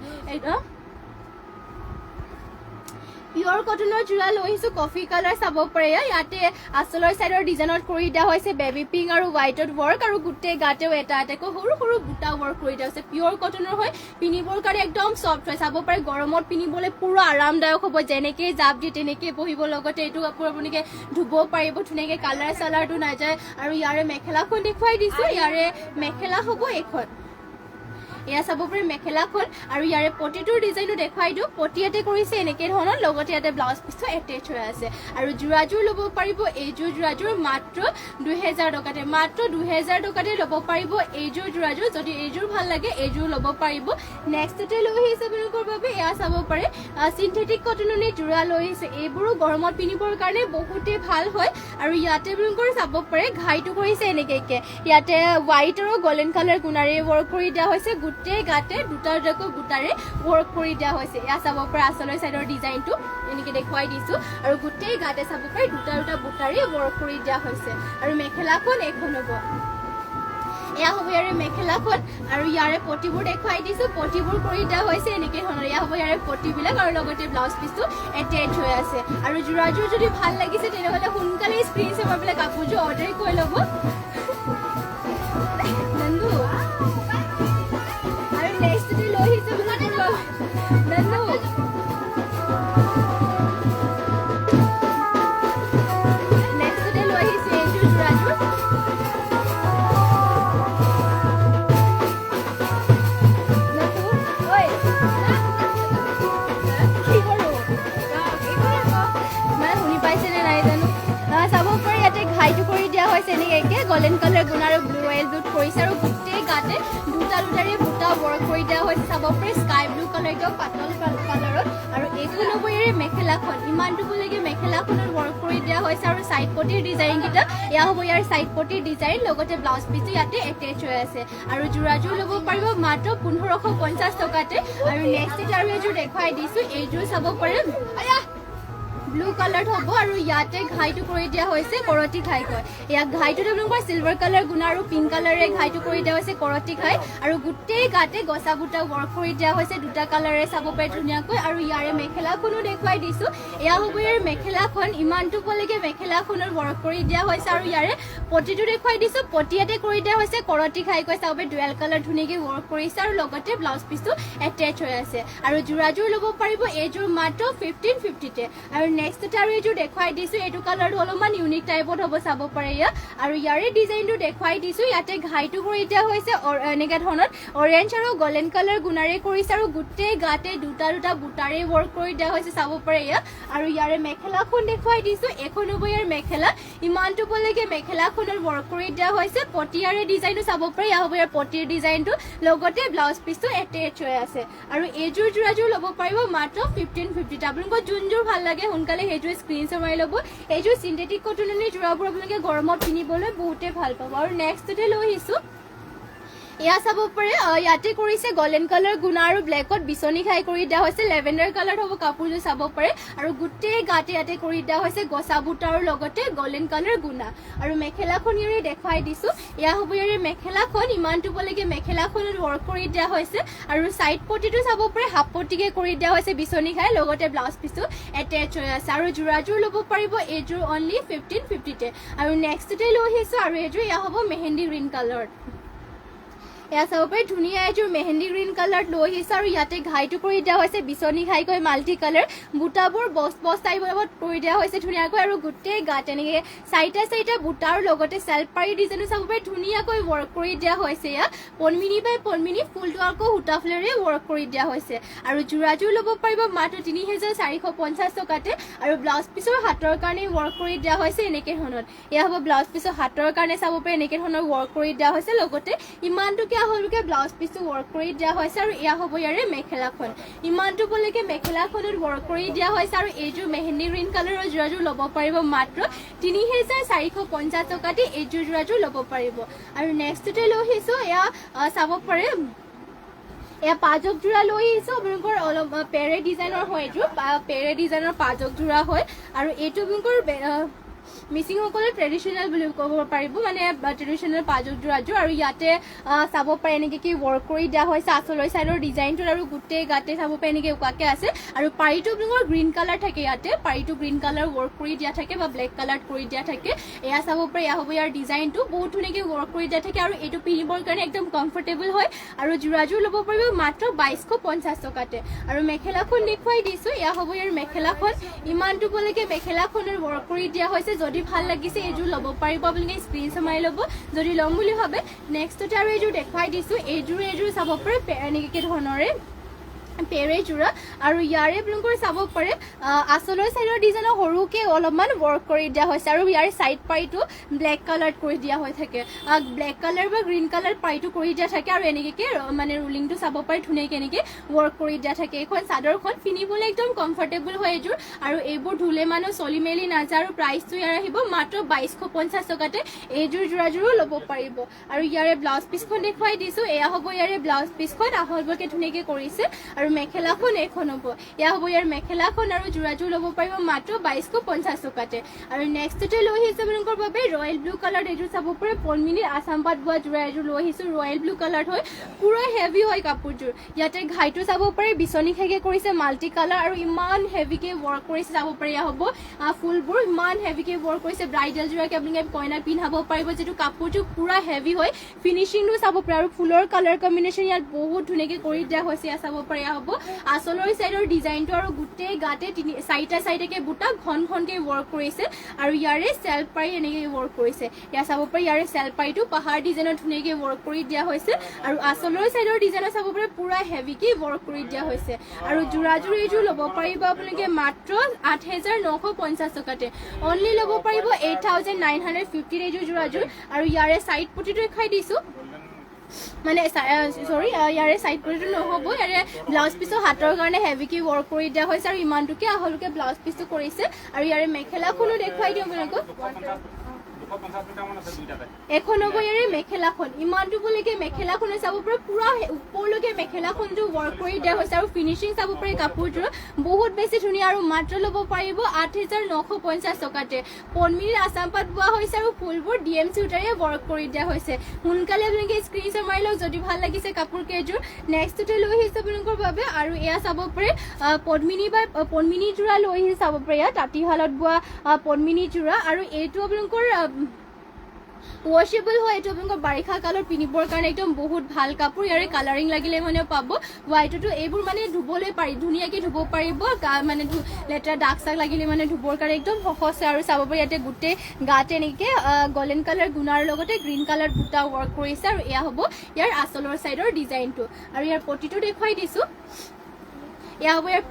পিয়ৰ কটনৰ যোৰা লৈ আহিছো কফি কালাৰ চাব পাৰে ইয়াতে আঁচলৰ চাইডৰ ডিজাইনত কৰি দিয়া হৈছে বেবী পিংক আৰু হোৱাইটত ৱৰ্ক আৰু গোটেই গাতেও এটা সৰু বুটা ৱৰ্ক কৰি দিয়া হৈছে পিয়ৰ কটনৰ হয় পিন্ধিবৰ কাৰণে একদম চফ্ট হয় চাব পাৰে গৰমত পিন্ধিবলৈ পুৰা আৰামদায়ক হ'ব যেনেকে জাপ দিয়ে তেনেকে বহিব লগতে এইটো কাপোৰ আপোনালোকে ধুব পাৰিব ধুনীয়াকে কালাৰ চালাৰটো নাযায় আৰু ইয়াৰে মেখেলাখন দেখুৱাই দিছো ইয়াৰে মেখেলা হ'ব এখন এয়া চাব পাৰে মেখেলাখন আৰু ইয়াৰে পটিটোৰ ডিজাইনটো দেখুৱাই দিওঁ পটি ইয়াতে কৰিছে এনেকৈ ধৰণৰ লগতে ইয়াতে ব্লাউজ পিচটো এটেচ হৈ আছে আৰু যোৰাযোৰ ল'ব পাৰিব এইযোৰ যোৰাযোৰ মাত্ৰ 2000 টকাতে মাত্ৰ 2000 টকাতে ল'ব পাৰিব এইযোৰ যোৰাযোৰ যদি এইযোৰ ভাল লাগে এইযোৰ ল'ব পাৰিব নেক্সটতে লৈ আহিছে আপোনালোকৰ বাবে এয়া চাব পাৰে সিনথেটিক কটনৰে যোৰা লৈ আহিছে এইবোৰো গৰমত পিন্ধিবৰ কাৰণে বহুতে ভাল হয় আৰু ইয়াতে আপোনালোকৰ চাব পাৰে ঘাইটো কৰিছে এনেকৈ ইয়াতে হোৱাইট আৰু গোল্ডেন কালাৰ গুণাৰে ৱৰ্ক কৰি দিয়া হৈছে গোটেই গাতে দুটা দুটাকৈ বুটাৰে ৱৰ্ক কৰি দিয়া হৈছে এয়া চাব পাৰে আচলৰ চাইডৰ ডিজাইনটো এনেকৈ দেখুৱাই দিছো আৰু গোটেই গাতে চাব পাৰে দুটা দুটা বুটাৰে ৱৰ্ক কৰি দিয়া হৈছে আৰু মেখেলাখন এখন হ'ব এয়া হ'ব ইয়াৰে মেখেলাখন আৰু ইয়াৰে পটিবোৰ দেখুৱাই দিছো পটিবোৰ কৰি দিয়া হৈছে এনেকৈ ধৰণৰ এয়া হ'ব ইয়াৰে পটিবিলাক আৰু লগতে ব্লাউজ পিচটো এটেচ হৈ আছে আৰু যোৰাযোৰ যদি ভাল লাগিছে তেনেহ'লে সোনকালে স্ক্ৰীনশ্বট কৰি পেলাই কাপোৰযোৰ অৰ্ডাৰ কৰি ল'ব নন্দু আৰু নেক্সটতে লৈ আহিছে নন্দু নেক্সটতে লৈ আহিছে এইযোৰ যোৰাযোৰ ঘাইটো কৰি দিয়া হৈছে এনেকৈ গোল্ডেন কালাৰ গুণ আৰু ব্লু ৰয়েল ব্লুত কৰিছে আৰু গোটেই গাতে দুটা দুটাৰে বুটা ৱৰ্ক কৰি দিয়া হৈছে চাব পাৰে স্কাই ব্লু কালাৰ একদম পাতল কালাৰত আৰু এইখন হ'ব ইয়াৰে মেখেলাখন ইমানটোলৈকে মেখেলাখনত ৱৰ্ক কৰি দিয়া হৈছে আৰু চাইড পটিৰ ডিজাইনকেইটা এয়া হ'ব ইয়াৰ চাইড পটিৰ ডিজাইন লগতে ব্লাউজ পিচটো ইয়াতে এটেচ হৈ আছে আৰু যোৰাযোৰ ল'ব পাৰিব মাত্ৰ 1550 টকাতে আৰু নেক্সট আৰু এযোৰ দেখুৱাই দিছো এইযোৰ চাব পাৰে ব্লু কালাৰ হ'ব আৰু ইয়াতে ঘাইটো কৰি দিয়া হৈছে কৰতি ঘাই কয় ইয়াক ঘাইটোত আপোনালোকৰ চিলভাৰ কালাৰ গুণা আৰু পিংক কালাৰে ঘাইটো কৰি দিয়া হৈছে কৰতি ঘাই আৰু গোটেই গাতে গছা বুটা ৱৰ্ক কৰি দিয়া হৈছে দুটা কালাৰে চাব পাৰে ধুনীয়াকৈ আৰু ইয়াৰে মেখেলাখনো দেখুৱাই দিছো এয়া হ'ব ইয়াৰ মেখেলাখন ইমানটোলৈকে মেখেলাখনত ৱৰ্ক কৰি দিয়া হৈছে আৰু ইয়াৰে পটিটো দেখুৱাই দিছো পটি ইয়াতে কৰি দিয়া হৈছে কৰতি ঘাই কয় চাব পাৰে ডুৱেল কালাৰ ধুনীয়াকৈ ৱৰ্ক কৰিছে আৰু লগতে ব্লাউজ পিচটো এটেচ হৈ আছে আৰু যোৰাযোৰ ল'ব পাৰিব এইযোৰ মাত্ৰ 1550তে আৰু নেক্সটতে আৰু এইযোৰ দেখুৱাই দিছো এইটো কালাৰটো অলপমান ইউনিক টাইপত হ'ব চাব পাৰে ইয়া আৰু ইয়াৰে ডিজাইনটো দেখুৱাই দিছো ইয়াতে ঘাইটো কৰি দিয়া হৈছে এনেকুৱা ধৰণৰ অৰেঞ্জ আৰু গোল্ডেন কালাৰ গুণাৰে কৰিছে আৰু গোটেই গাতে দুটা দুটা বুটাৰে ৱৰ্ক কৰি দিয়া হৈছে চাব পাৰে ইয়া আৰু ইয়াৰে মেখেলাখন দেখুৱাই দিছো এখন হ'ব ইয়াৰ মেখেলা ইমানটোলৈকে মেখেলাখনত ৱৰ্ক কৰি দিয়া হৈছে পটিয়াৰে ডিজাইনটো চাব পাৰে ইয়া হ'ব ইয়াৰ পটিৰ ডিজাইনটো লগতে ব্লাউজ পিচটো এটেচ হৈ আছে আৰু এইযোৰ যোৰাযোৰ ল'ব পাৰিব মাত্ৰ 1550 আপোনালোকৰ যোনযোৰ ভাল লাগে সোনকালে সেইযোৰ স্ক্ৰীনশ্বট মাৰি ল'ব এইযোৰ সিনথেটিক কটনৰে যোৰাবোৰ আপোনালোকে গৰমত পিন্ধিবলৈ বহুতে ভাল পাব আৰু নেক্সটতে লৈ আহিছো এয়া চাব পাৰে ইয়াতে কৰিছে গোল্ডেন কালাৰ গুণা আৰু ব্লেকত বিচনী খাই কৰি দিয়া হৈছে লেভেণ্ডাৰ কালাৰ হ'ব কাপোৰযোৰ চাব পাৰে আৰু গোটেই গাতে ইয়াতে কৰি দিয়া হৈছে গছা বুটা আৰু লগতে গোল্ডেন কালাৰ গুণা আৰু মেখেলাখন ইয়াৰে দেখুৱাই দিছো এয়া হ'ব ইয়াৰে মেখেলাখন ইমানটোলৈকে মেখেলাখনত ৱৰ্ক কৰি দিয়া হৈছে আৰু চাইড পটিটো চাব পাৰে হাফ পটিকে কৰি দিয়া হৈছে বিচনী খাই লগতে ব্লাউজ পিচটো এটেচ হৈ আছে আৰু যোৰাযোৰ ল'ব পাৰিব এইযোৰ অনলি 1550তে আৰু নেক্সটতে লৈ আহিছো আৰু এইযোৰ এয়া হ'ব মেহেন্দি গ্ৰীণ কালাৰ এয়া চাব পাৰে ধুনীয়া এযোৰ মেহেন্দি গ্ৰীণ কালাৰ লৈ আহিছে আৰু ইয়াতে ঘাইটো কৰি দিয়া হৈছে বিচনী ঘাই কৈ মাল্টি কালাৰ বুটাবোৰ বছ টাইপত কৰি দিয়া হৈছে ধুনীয়াকৈ আৰু গোটেই গাত এনেকৈ চাৰিটা বুটা আৰু লগতে চেল্ফ পাৰি ডিজাইনো চাব পাৰে ধুনীয়াকৈ ৱৰ্ক কৰি দিয়া হৈছে ইয়াত পনমিনি বাই পনমিনি ফুলটো আকৌ সূতা ফুলেৰে ৱৰ্ক কৰি দিয়া হৈছে আৰু যোৰাযোৰ ল'ব পাৰিব মাত্ৰ 3450 টকাতে আৰু ব্লাউজ পিচৰ হাতৰ কাৰণে ৱৰ্ক কৰি দিয়া হৈছে এনেকৈ ধৰণৰ এয়া হ'ব ব্লাউজ পিচৰ হাতৰ কাৰণে চাব পাৰে এনেকৈ ধৰণৰ ৱৰ্ক কৰি দিয়া হৈছে লগতে ইমানটোকে হলকে ব্লাউজ পিচটো ৱৰ্ক কৰি দিয়া হৈছে আৰু এয়া হ'ব ইয়াৰে মেখেলাখন ইমানটোলৈকে মেখেলাখনত ৱৰ্ক কৰি দিয়া হৈছে আৰু এইযোৰ মেহেন্দি গ্ৰীণ কালাৰৰ যোৰাযোৰ ল'ব পাৰিব মাত্ৰ 3450 টকাতে এইযোৰ যোৰাযোৰ ল'ব পাৰিব আৰু নেক্সটতে লৈ আহিছো এয়া চাব পাৰে এয়া পাজক যোৰা লৈ আহিছো আপোনালোকৰ অলপ পেৰে ডিজাইনৰ হয় এইযোৰ পেৰে ডিজাইনৰ পাজক যোৰা হয় আৰু এইটো আপোনালোকৰ মিচিংসকলে ট্ৰেডিশ্যনেল বুলি ক'ব পাৰিব মানে ট্ৰেডিশ্যনেল পাজক যোৰাযোৰ আৰু ইয়াতে চাব পাৰে এনেকৈ কি ৱৰ্ক কৰি দিয়া হৈছে আচলৰ চাইডৰ ডিজাইনটোত আৰু গোটেই গাতে চাব পাৰে এনেকৈ উকাকৈ আছে আৰু পাৰিটো আপোনালোকৰ গ্ৰীণ কালাৰ থাকে ইয়াতে পাৰিটো গ্ৰীণ কালাৰ ৱৰ্ক কৰি দিয়া থাকে বা ব্লেক কালাৰ কৰি দিয়া থাকে এয়া চাব পাৰে এয়া হ'ব ইয়াৰ ডিজাইনটো বহুত ধুনীয়াকৈ ৱৰ্ক কৰি দিয়া থাকে আৰু এইটো পিন্ধিবৰ কাৰণে একদম কমফৰ্টেবল হয় আৰু যোৰাযোৰ ল'ব পাৰিব মাত্ৰ 2250 টকাতে আৰু মেখেলাখন দেখুৱাই দিছো এয়া হ'ব ইয়াৰ মেখেলাখন ইমানটোলৈকে মেখেলাখনৰ ৱৰ্ক কৰি দিয়া হৈছে যদি ভাল লাগিছে এইযোৰ ল'ব পাৰিব আপোনালোকে স্ক্ৰীনশ্বট মাৰি ল'ব যদি ল'ম বুলি ভাবে নেক্সটতে আৰু এইযোৰ দেখুৱাই দিছোঁ এইযোৰ চাব পাৰে এনেকৈ ধৰণৰে পেৰে যোৰা আৰু ইয়াৰে আপোনালোকৰ চাব পাৰে আচলৰ চাইডৰ ডিজাইনৰ সৰুকে অলপমান ৱৰ্ক কৰি দিয়া হৈছে আৰু ইয়াৰে চাইড পাইটো ব্লেক কালাৰ কৰি দিয়া হৈ থাকে ব্লেক কালাৰ বা গ্ৰীণ কালাৰ পাইটো কৰি দিয়া থাকে আৰু এনেকৈ মানে ৰুলিংটো চাব পাৰে ধুনীয়াকৈ এনেকৈ ৱৰ্ক কৰি দিয়া থাকে এইখন চাদৰখন পিন্ধিবলৈ একদম কমফৰ্টেবল হয় এইযোৰ আৰু এইবোৰ ধুলে মানুহ চলি মেলি নাযায় আৰু প্ৰাইচটো ইয়াৰ আহিব মাত্ৰ 2250 টকাতে এইযোৰ যোৰাযোৰো ল'ব পাৰিব আৰু ইয়াৰে ব্লাউজ পিচখন দেখুৱাই দিছোঁ এয়া হ'ব ইয়াৰে ব্লাউজ পিচখন আহলবৰকে ধুনীয়াকৈ কৰিছে আৰু মেখেলাখন এখন হ'ব এয়া হ'ব ইয়াৰ মেখেলাখন আৰু যোৰাযোৰ ল'ব পাৰিব মাত্ৰ 2250 টকাতে আৰু নেক্সটতে লৈ আহিছোঁ আপোনালোকৰ বাবে ৰয়েল ব্লু কালাৰ এইযোৰ চাব পাৰে পদ্মিনীৰ আছাম পাট বোৱা যোৰা এযোৰ লৈ আহিছোঁ ৰয়েল ব্লু কালাৰ হয় পুৰা হেভি হয় কাপোৰযোৰ ইয়াতে ঘাইটো চাব পাৰে বিচনী খাইকে কৰিছে মাল্টি কালাৰ আৰু ইমান হেভিকে ৱৰ্ক কৰিছে চাব পাৰে এয়া হ'ব ফুলবোৰ ইমান হেভিকে ৱৰ্ক কৰিছে ব্ৰাইডাল যোৰাকে আপোনালোকে কইনা পিন্ধাব পাৰিব যিটো কাপোৰযোৰ পুৰা হেভি হয় ফিনিচিংটো চাব পাৰে আৰু ফুলৰ কালাৰ কম্বিনেশ্যন ইয়াত বহুত ধুনীয়াকৈ কৰি দিয়া হৈছে এয়া চাব পাৰে এয়া হ'ব আচলৰ চাইডৰ ডিজাইনটো আৰু গোটেই গাতে চাৰিটা চাৰিটাকে বুটা ঘনকে ৱৰ্ক কৰিছে আৰু ইয়াৰে চেল্ফ পাৰি এনেকৈ ৱৰ্ক কৰিছে ইয়াত চাব পাৰে ইয়াৰে চেল্ফ পাৰিটো পাহাৰ ডিজাইনত ধুনীয়াকৈ ৱৰ্ক কৰি দিয়া হৈছে আৰু আচলৰ চাইডৰ ডিজাইনত চাব পাৰে পুৰা হেভিকে ৱৰ্ক কৰি দিয়া হৈছে আৰু যোৰাযোৰ এইযোৰ ল'ব পাৰিব আপোনালোকে মাত্ৰ 8950 টকাতে অনলি ল'ব পাৰিব 8950 এইযোৰ যোৰাযোৰ আৰু ইয়াৰে চাইড পটিটো দেখাই দিছোঁ মানে সৰি ইয়াৰে চাইড পটিটো নহ'ব ইয়াৰে ব্লাউজ পিচৰ হাতৰ কাৰণে হেভিকে ৱৰ্ক কৰি দিয়া হৈছে আৰু ইমানটোকে আহলকে ব্লাউজ পিচটো কৰিছে আৰু ইয়াৰে মেখেলাখনো দেখুৱাই দিওঁ আপোনালোকক এখন হ'ব ইয়াৰে মেখেলাখন ইমানটো বলৈকে মেখেলাখনে চাব পাৰে পুৰা ওপৰলৈকে মেখেলাখনটো ৱৰ্ক কৰি দিয়া হৈছে আৰু ফিনিচিং চাব পাৰে কাপোৰযোৰ বহুত বেছি ধুনীয়া আৰু মাত্ৰ ল'ব পাৰিব 8950 টকাতে পদ্মিনীৰ আছাম পাট বোৱা হৈছে আৰু ফুলবোৰ DMC সূতাৰে ৱৰ্ক কৰি দিয়া হৈছে সোনকালে আপোনালোকে স্ক্ৰীনশ্বট মাৰি লওক যদি ভাল লাগিছে কাপোৰ কেইযোৰ নেক্সটতে লৈ আহিছে আপোনালোকৰ বাবে আৰু এয়া চাব পাৰে পদ্মিনী যোৰা লৈ আহিছে চাব পাৰে ইয়াত তাঁতীশালত বোৱা পদ্মিনী যোৰা আৰু এইটো আপোনালোকৰ ৱাশেবল হয় এইটো আপোনালোকৰ বাৰিষা কালত পিন্ধিবৰ কাৰণে একদম বহুত ভাল কাপোৰ ইয়াৰে কালাৰিং লাগিলে মানে পাব হোৱাইটতো এইবোৰ মানে ধুবলৈ পাৰি ধুনীয়াকৈ ধুব পাৰিব মানে লেতেৰা দাগ চাগ লাগিলে মানে ধুবৰ কাৰণে একদম সহজ আৰু চাব পাৰি ইয়াতে গোটেই গাতে এনেকৈ গল্ডেন কালাৰ গুণাৰ লগতে গ্ৰীণ কালাৰ বুটা ৱৰ্ক কৰিছে আৰু এয়া হ'ব ইয়াৰ আচলৰ চাইডৰ ডিজাইনটো আৰু ইয়াৰ পটিটো দেখুৱাই দিছোঁ এয়া হ'ব ইয়াৰ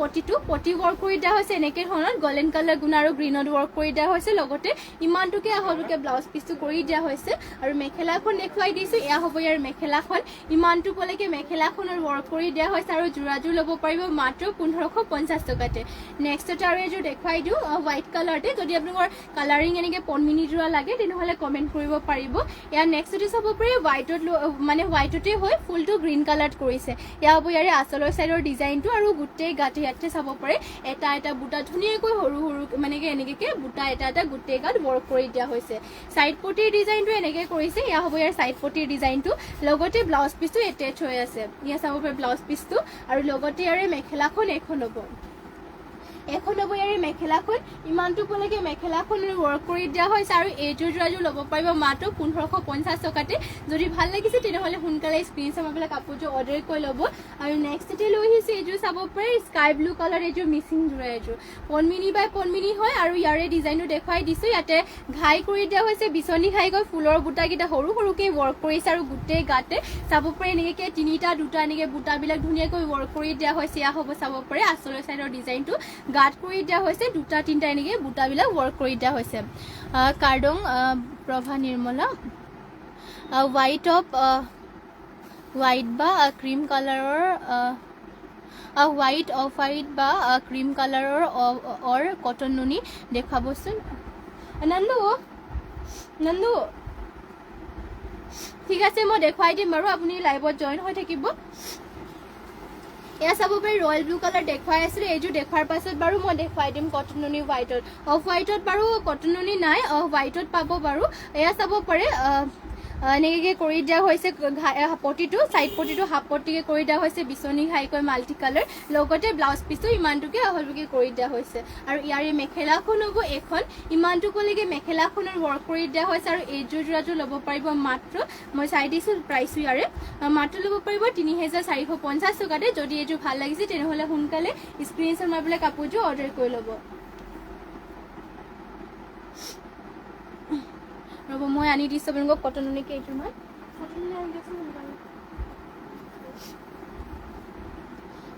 পটি ৱৰ্ক কৰি দিয়া হৈছে এনেকৈ ধৰণৰ গল্ডেন কালাৰ গুণ আৰু গ্ৰীণত ৱৰ্ক কৰি দিয়া হৈছে লগতে ইমানটোকে আহলকে ব্লাউজ পিচটো কৰি দিয়া হৈছে আৰু মেখেলাখন দেখুৱাই দিছোঁ এয়া হ'ব ইয়াৰ মেখেলাখন ইমানটো পলৈকে মেখেলাখনৰ ৱৰ্ক কৰি দিয়া হৈছে আৰু যোৰাযোৰ ল'ব পাৰিব মাত্ৰ 1550 টকাতে নেক্সটতে আৰু এযোৰ দেখুৱাই দিওঁ হোৱাইট কালাৰতে যদি আপোনালোকৰ কালাৰিং এনেকৈ পদ্মিনী যোৰা লাগে তেনেহ'লে কমেণ্ট কৰিব পাৰিব ইয়াৰ নেক্সটতে চাব পাৰি হোৱাইটতে হয় ফুলটো গ্ৰীণ কালাৰত কৰিছে এয়া হ'ব ইয়াৰে আচলৰ চাইডৰ ডিজাইনটো আৰু গোটেই গাতে ইয়াতে চাব পাৰে এটা বুটা ধুনীয়াকৈ সৰু মানে এনেকৈ বুটা এটা গোটেই গাত ৱৰ্ক কৰি দিয়া হৈছে চাইড পটিৰ ডিজাইনটো এনেকৈ কৰিছে এয়া হ'ব ইয়াৰ চাইড পটিৰ ডিজাইনটো লগতে ব্লাউজ পিচটো এটেচ হৈ আছে ইয়া চাব পাৰে ব্লাউজ পিচটো আৰু লগতে ইয়াৰে মেখেলাখন এখন হ'ব ইয়াৰে মেখেলাখন ইমানটো পলৈকে মেখেলাখন ৱৰ্ক কৰি দিয়া হৈছে আৰু এইযোৰ যোৰাযোৰ ল'ব পাৰিব মাত্ৰ 1550 টকাতে যদি ভাল লাগিছে তেনেহ'লে সোনকালে স্ক্ৰীনশ্বট মাৰি পেলাই কাপোৰযোৰ অৰ্ডাৰ কৰি ল'ব আৰু নেক্সটতে লৈ আহিছোঁ এইযোৰ চাব পাৰে স্কাই ব্লু কালাৰ এইযোৰ মিচিং যোৰা এইযোৰ পদ্মিনী বাই পদ্মিনী হয় আৰু ইয়াৰে ডিজাইনটো দেখুৱাই দিছোঁ ইয়াতে ঘাই কৰি দিয়া হৈছে বিচনী ঘাই গৈ ফুলৰ বুটাকেইটা সৰুকৈ ৱৰ্ক কৰিছে আৰু গোটেই গাতে চাব পাৰে এনেকৈ তিনিটা দুটা এনেকৈ বুটাবিলাক ধুনীয়াকৈ ৱৰ্ক কৰি দিয়া হৈছে এয়া হ'ব চাব পাৰে আচলৰ চাইডৰ ডিজাইনটো গাত কৰি দিয়া হৈছে দুটা তিনিটা এনেকৈ বুটাবিলাক ৱৰ্ক কৰি দিয়া হৈছে কাৰ্ডং প্ৰভা নিৰ্মলা হোৱাইট বা ক্ৰীম কালাৰৰ হোৱাইট অফ হোৱাইট বা ক্ৰীম কালাৰৰ অৰ কটন নুনি দেখুৱাবচোন নন্দু ঠিক আছে মই দেখুৱাই দিম বাৰু আপুনি লাইভত জইন হৈ থাকিব এয়া চাব পাৰি ৰয়েল ব্লু কালাৰ দেখুৱাই আছিলোঁ এইযোৰ দেখুৱাৰ পাছত বাৰু মই দেখুৱাই দিম কটন নুনি হোৱাইটত অফ হোৱাইটত বাৰু কটন নুনি নাই হোৱাইটত পাব বাৰু এয়া চাব পাৰে এনেকৈ কৰি দিয়া হৈছে পটিটো চাইড পটিটো হাফ পটিকৈ কৰি দিয়া হৈছে বিচনী ঘাইকৈ মাল্টি কালাৰ লগতে ব্লাউজ পিচটো ইমানটোকে আহলকৈ কৰি দিয়া হৈছে আৰু ইয়াৰে মেখেলাখন হ'ব এখন ইমানটো ক'লেকে মেখেলাখনৰ ৱৰ্ক কৰি দিয়া হৈছে আৰু এইযোৰ যোৰাযোৰ ল'ব পাৰিব মাত্ৰ মই চাই দিছোঁ প্ৰাইচো ইয়াৰে মাত্ৰ ল'ব পাৰিব 3450 টকাতে যদি এইযোৰ ভাল লাগিছে তেনেহ'লে সোনকালে স্ক্ৰীনশ্বট মাৰি পেলাই কাপোৰযোৰ অৰ্ডাৰ কৰি ল'ব ৰ'ব মই আনি দিছোঁ আপোনালোকক কটননিকে এইটো মই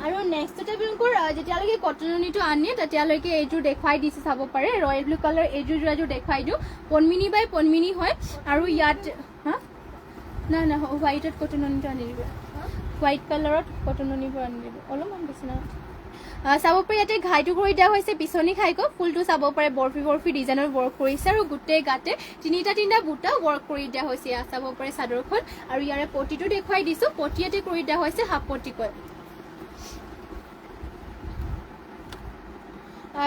আৰু নেক্সটতে আপোনালোকৰ যেতিয়ালৈকে কটননিটো আনে তেতিয়ালৈকে এইযোৰ দেখুৱাই দিছে চাব পাৰে ৰয়েল ব্লু কালাৰ এইযোৰ যোৰাযোৰ দেখুৱাই দিওঁ পনমিনি বাই পনমিনি হয় আৰু ইয়াত হা না হোৱাইটত কটননিটো আনি দিব হোৱাইট কালাৰত কটননিবোৰ আনি দিব অলপমান বেছি না চাব পাৰে ইয়াতে ঘাইটো কৰি দিয়া হৈছে পিছনি খাইকৈ ফুলটো চাব পাৰে বৰফি ডিজাইনৰ ৱৰ্ক কৰিছে আৰু গোটেই গাতে তিনিটা বুটা ৱৰ্ক কৰি দিয়া হৈছে ইয়াত চাব পাৰে চাদৰখন আৰু ইয়াৰে পটিটো দেখুৱাই দিছোঁ পটি ইয়াতে কৰি দিয়া হৈছে হাফ পটিকৈ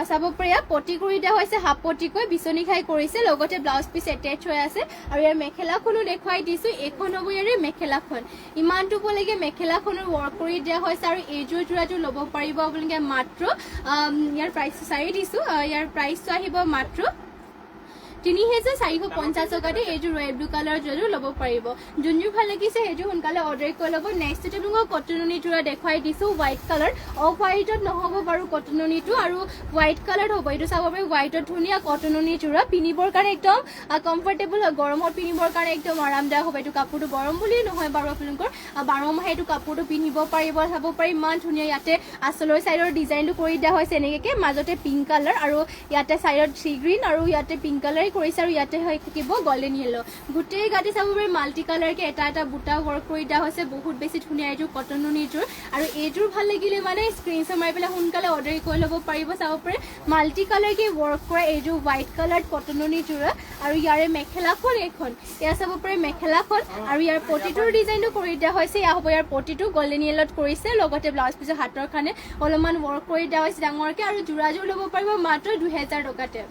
চাব পাৰে ইয়াত পটি কৰি দিয়া হৈছে হাফ পটিকৈ বিচনি খাই কৰিছে লগতে ব্লাউজ পিচ এটেচ হৈ আছে আৰু ইয়াৰ মেখেলাখনো দেখুৱাই দিছোঁ এইখন হ'ব ইয়াৰে মেখেলাখন ইমানটো পলৈকে মেখেলাখনৰ ৱৰ্ক কৰি দিয়া হৈছে আৰু এইযোৰ যোৰাযোৰ ল'ব পাৰিব আপোনালোকে মাত্ৰ ইয়াৰ প্ৰাইচ চাই দিছোঁ ইয়াৰ প্ৰাইচটো আহিব মাত্ৰ ৩,৪৫০ টকাতে এইযোৰ ৰয়েল ব্লু কালাৰ যোৰাযোৰ ল'ব পাৰিব যোনযোৰ ভাল লাগিছে সেইযোৰ সোনকালে অৰ্ডাৰ কৰি ল'ব নেক্সটতে আপোনালোকক কটননি যোৰা দেখুৱাই দিছোঁ হোৱাইট কালাৰ অফ হোৱাইটত নহ'ব বাৰু কটননিটো আৰু হোৱাইট কালাৰ হ'ব এইটো চাব পাৰি হোৱাইটত ধুনীয়া কটননি যোৰা পিন্ধিবৰ কাৰণে একদম কমফৰ্টেবল হয় গৰমত পিন্ধিবৰ কাৰণে একদম আৰামদায়ক হ'ব এইটো কাপোৰটো গৰম বুলিয়ে নহয় বাৰু আপোনালোকৰ 12 মাহে এইটো কাপোৰটো পিন্ধিব পাৰিব চাব পাৰি ইমান ধুনীয়া ইয়াতে আঁচলৰ চাইডৰ ডিজাইনটো কৰি দিয়া হৈছে এনেকৈ মাজতে পিংক কালাৰ আৰু ইয়াতে চাইডত চি গ্ৰীণ আৰু ইয়াতে পিংক কালাৰ কৰিছে আৰু ইয়াতে হৈ থাকিব গল্ডেন য়েলো গোটেই গাতে চাব পাৰি মাল্টি কালাৰকে এটা বুটা ৱৰ্ক কৰি দিয়া হৈছে বহুত বেছি ধুনীয়া এইযোৰ কটননিযোৰ আৰু এইযোৰ ভাল লাগিলে মানে স্ক্ৰীনশ্বট মাৰি পেলাই সোনকালে অৰ্ডাৰ কৰি ল'ব পাৰিব চাব পাৰে মাল্টি কালাৰকে ৱৰ্ক কৰা এইযোৰ হোৱাইট কালাৰ কটননিযোৰ আৰু ইয়াৰে মেখেলাখন এইখন এয়া চাব পাৰে মেখেলাখন আৰু ইয়াৰ পটিটোৰ ডিজাইনটো কৰি দিয়া হৈছে এয়া হ'ব ইয়াৰ পটিটো গল্ডেন য়েলত কৰিছে লগতে ব্লাউজ পিছৰ হাতৰ কাৰণে অলপমান ৱৰ্ক কৰি দিয়া হৈছে ডাঙৰকে আৰু যোৰাযোৰ ল'ব পাৰিব মাত্ৰ ২,০০০ টকাতে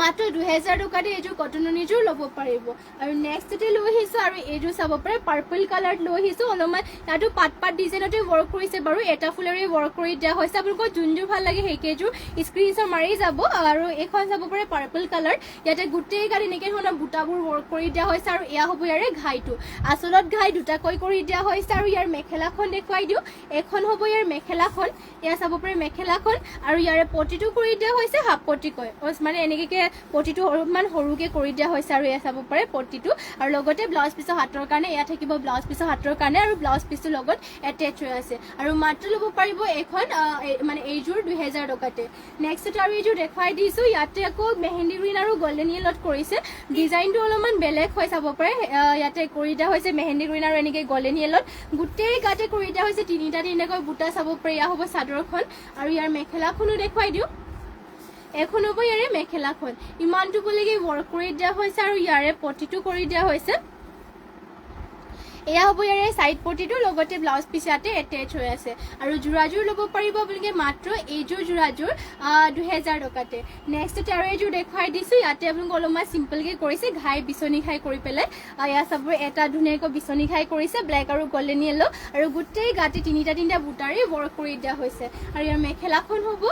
মাত্ৰ ২,০০০ টকাতে এইযোৰ কটননিযোৰ ল'ব পাৰিব আৰু নেক্সটতে লৈ আহিছোঁ আৰু এইযোৰ চাব পাৰে পাৰ্পল কালাৰত লৈ আহিছোঁ অলপমান ইয়াতো পাত ডিজাইনতে ৱৰ্ক কৰিছে বাৰু এটা ফুলেৰে ৱৰ্ক কৰি দিয়া হৈছে আপোনালোকৰ যোনযোৰ ভাল লাগে সেইকেইযোৰ স্ক্ৰীনশ্বট মাৰি যাব আৰু এইখন চাব পাৰে পাৰ্পল কালাৰ ইয়াতে গোটেই গাড়ী এনেকৈ ধৰণৰ বুটাবোৰ ৱৰ্ক কৰি দিয়া হৈছে আৰু এয়া হ'ব ইয়াৰে ঘাইটো আচলত ঘাই দুটাকৈ কৰি দিয়া হৈছে আৰু ইয়াৰ মেখেলাখন দেখুৱাই দিওঁ এখন হ'ব ইয়াৰ মেখেলাখন এয়া চাব পাৰে মেখেলাখন আৰু ইয়াৰে পটিটো কৰি দিয়া হৈছে হাফ পটিকৈ মানে এনেকৈ পটিটো অলপমান সৰুকে কৰি দিয়া হৈছে আৰু এয়া চাব পাৰে পটিটো আৰু লগতে ব্লাউজ পিছৰ হাতৰ কাৰণে এয়া থাকিব ব্লাউজ পিছৰ হাতৰ কাৰণে আৰু ব্লাউজ পিছটোৰ লগত এটেচ হৈ আছে আৰু মাত্ৰ ল'ব পাৰিব এইখন মানে এইযোৰ ২,০০০ টকাতে নেক্সট আৰু এইযোৰ দেখুৱাই দিছোঁ ইয়াতে আকৌ মেহেন্দি গ্ৰীণ আৰু গল্ডেন য়েলত কৰিছে ডিজাইনটো অলপমান বেলেগ হৈ চাব পাৰে ইয়াতে কৰি দিয়া হৈছে মেহেন্দি গ্ৰীণ আৰু এনেকৈ গল্ডেন য়েলত গোটেই গাতে কৰি দিয়া হৈছে তিনিটাকৈ বুটা চাব পাৰে এয়া হ'ব চাদৰখন আৰু ইয়াৰ মেখেলাখনো দেখুৱাই দিওঁ এখন হ'ব ইয়াৰে মেখেলাখন ইমানটো পলৈকে ৱৰ্ক কৰি দিয়া হৈছে আৰু ইয়াৰে পটিটো কৰি দিয়া হৈছে এয়া হ'ব ইয়াৰে চাইড পটিটো লগতে ব্লাউজ পিছ ইয়াতে এটেচ হৈ আছে আৰু যোৰাযোৰ ল'ব পাৰিব আপোনালোকে মাত্ৰ এইযোৰ যোৰাযোৰ ২,০০০ টকাতে নেক্সটতে আৰু এইযোৰ দেখুৱাই দিছোঁ ইয়াতে আপোনালোকে অলপমান চিম্পলকৈ কৰিছে ঘাই বিচনি খাই কৰি পেলাই এয়া চাব এটা ধুনীয়াকৈ বিচনি খাই কৰিছে ব্লেক আৰু গল্ডেন য়েলো আৰু গোটেই গাতে তিনিটা বুটাৰে ৱৰ্ক কৰি দিয়া হৈছে আৰু ইয়াৰ মেখেলাখন হ'ব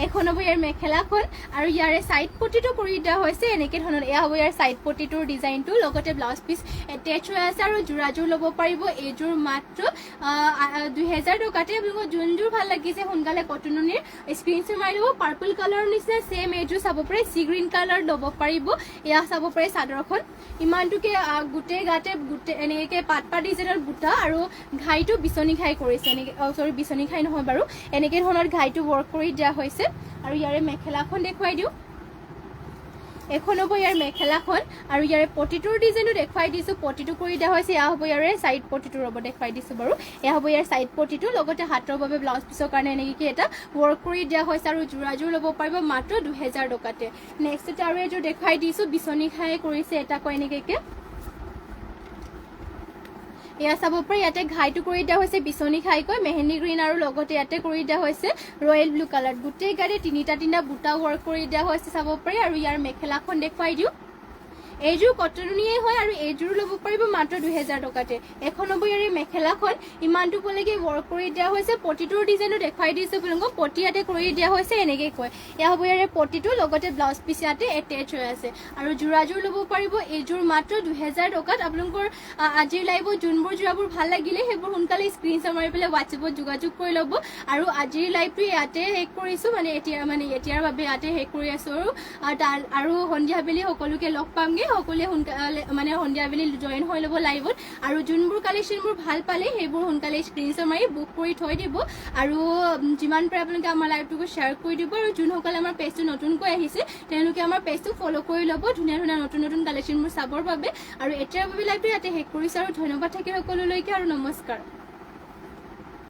এখন হ'ব ইয়াৰ মেখেলাখন আৰু ইয়াৰে চাইড পটিটো কৰি দিয়া হৈছে এনেকৈ ধৰণৰ এয়া হ'ব ইয়াৰ চাইড পটিটোৰ ডিজাইনটো লগতে ব্লাউজ পিচ এটেচ হৈ আছে আৰু যোৰাযোৰ ল'ব পাৰিব এইযোৰ মাত্ৰ ২,০০০ টকাতে আপোনালোকৰ যোনযোৰ ভাল লাগিছে সোনকালে কটননিৰ স্ক্ৰীনশ্বট মাৰি ল'ব পাৰ্পল কালাৰৰ নিচিনা ছেম এইযোৰ চাব পাৰে চি গ্ৰীণ কালাৰ ল'ব পাৰিব এয়া চাব পাৰে চাদৰখন ইমানটোকে গোটেই গাতে এনেকৈ পাত ডিজাইনৰ বুটা আৰু ঘাইটো বিচনি খাই কৰিছে এনেকৈ চৰি বিচনি খাই নহয় বাৰু এনেকৈ ধৰণৰ ঘাইটো ৱৰ্ক কৰি দিয়া হৈছে আৰু ইয়াৰে মেখেলাখন দেখুৱাই দিওঁ এখন হ'ব ইয়াৰ মেখেলাখন আৰু ইয়াৰে পটিটোৰ ডিজাইনো দেখুৱাই দিছোঁ পটিটো কৰি দিয়া হৈছে এয়া হ'ব ইয়াৰে চাইড পটিটোৰ হ'ব দেখুৱাই দিছোঁ বাৰু এয়া হ'ব ইয়াৰ চাইড পটিটো লগতে হাতৰ বাবে ব্লাউজ পিছৰ কাৰণে এনেকৈ এটা ৱৰ্ক কৰি দিয়া হৈছে আৰু যোৰাযোৰ ল'ব পাৰিব মাত্ৰ ২,০০০ টকাতে নেক্সটতে আৰু এযোৰ দেখুৱাই দিছোঁ বিচনি খাই কৰিছে এটাকৈ এনেকৈ এয়া চাব পাৰে ইয়াতে ঘাইটো কৰি দিয়া হৈছে বিচনি খাইকৈ মেহেন্দি গ্ৰীণ আৰু লগতে ইয়াতে কৰি দিয়া হৈছে ৰয়েল ব্লু কালাৰ গোটেই গাড়ী তিনিটা বুটা ৱৰ্ক কৰি দিয়া হৈছে চাব পাৰি আৰু ইয়াৰ মেখেলাখন দেখুৱাই দিওঁ এইযোৰ কটনীয়ে হয় আৰু এইযোৰ ল'ব পাৰিব মাত্ৰ 2000 টকাতে 190 মেখেলাখন ইমানটো পলৈকে ৱৰ্ক কৰি দিয়া হৈছে পটিটোৰ ডিজাইনো দেখাই দিছে আপোনালোকক পটি ইয়াতে কৰি দিয়া হৈছে এনেকে কয় এয়া হ'ব ইয়াৰে পটিটো লগতে ব্লাউজ পিচ ইয়াতে এটেচ হৈ আছে আৰু যোৰাযোৰ ল'ব পাৰিব এইযোৰ মাত্ৰ 2000 টকাত আপোনালোকৰ আজিৰ লাইভত যোনবোৰ যোৰাবোৰ ভাল লাগিলে সেইবোৰ সোনকালে স্ক্ৰীনশ্বট মাৰি পেলাই হোৱাটছএপত যোগাযোগ কৰি ল'ব আৰু আজিৰ লাইভটো ইয়াতে শেষ কৰিছোঁ এতিয়াৰ বাবে ইয়াতে শেষ কৰি আছোঁ আৰু সন্ধিয়া বেলি সকলোকে লগ পামগে সকলোৱে সোনকালে সন্ধিয়া বেলি জইন হৈ ল'ব লাইভত আৰু যোনবোৰ কালেকশ্যনবোৰ ভাল পালে সেইবোৰ সোনকালে স্ক্ৰীনশ্বট মাৰি বুক কৰি থৈ দিব আৰু যিমান পাৰে আপোনালোকে আমাৰ লাইভটোকো শ্বেয়াৰ কৰি দিব আৰু যোনসকলে আমাৰ পেজটো নতুনকৈ আহিছে তেওঁলোকে আমাৰ পেজটো ফ'ল' কৰি ল'ব ধুনীয়া নতুন কালেকশ্যনবোৰ চাবৰ বাবে আৰু এতিয়াৰ বাবে লাইভটো ইয়াতে শেষ কৰিছোঁ আৰু ধন্যবাদ থাকিল সকলোলৈকে আৰু নমস্কাৰ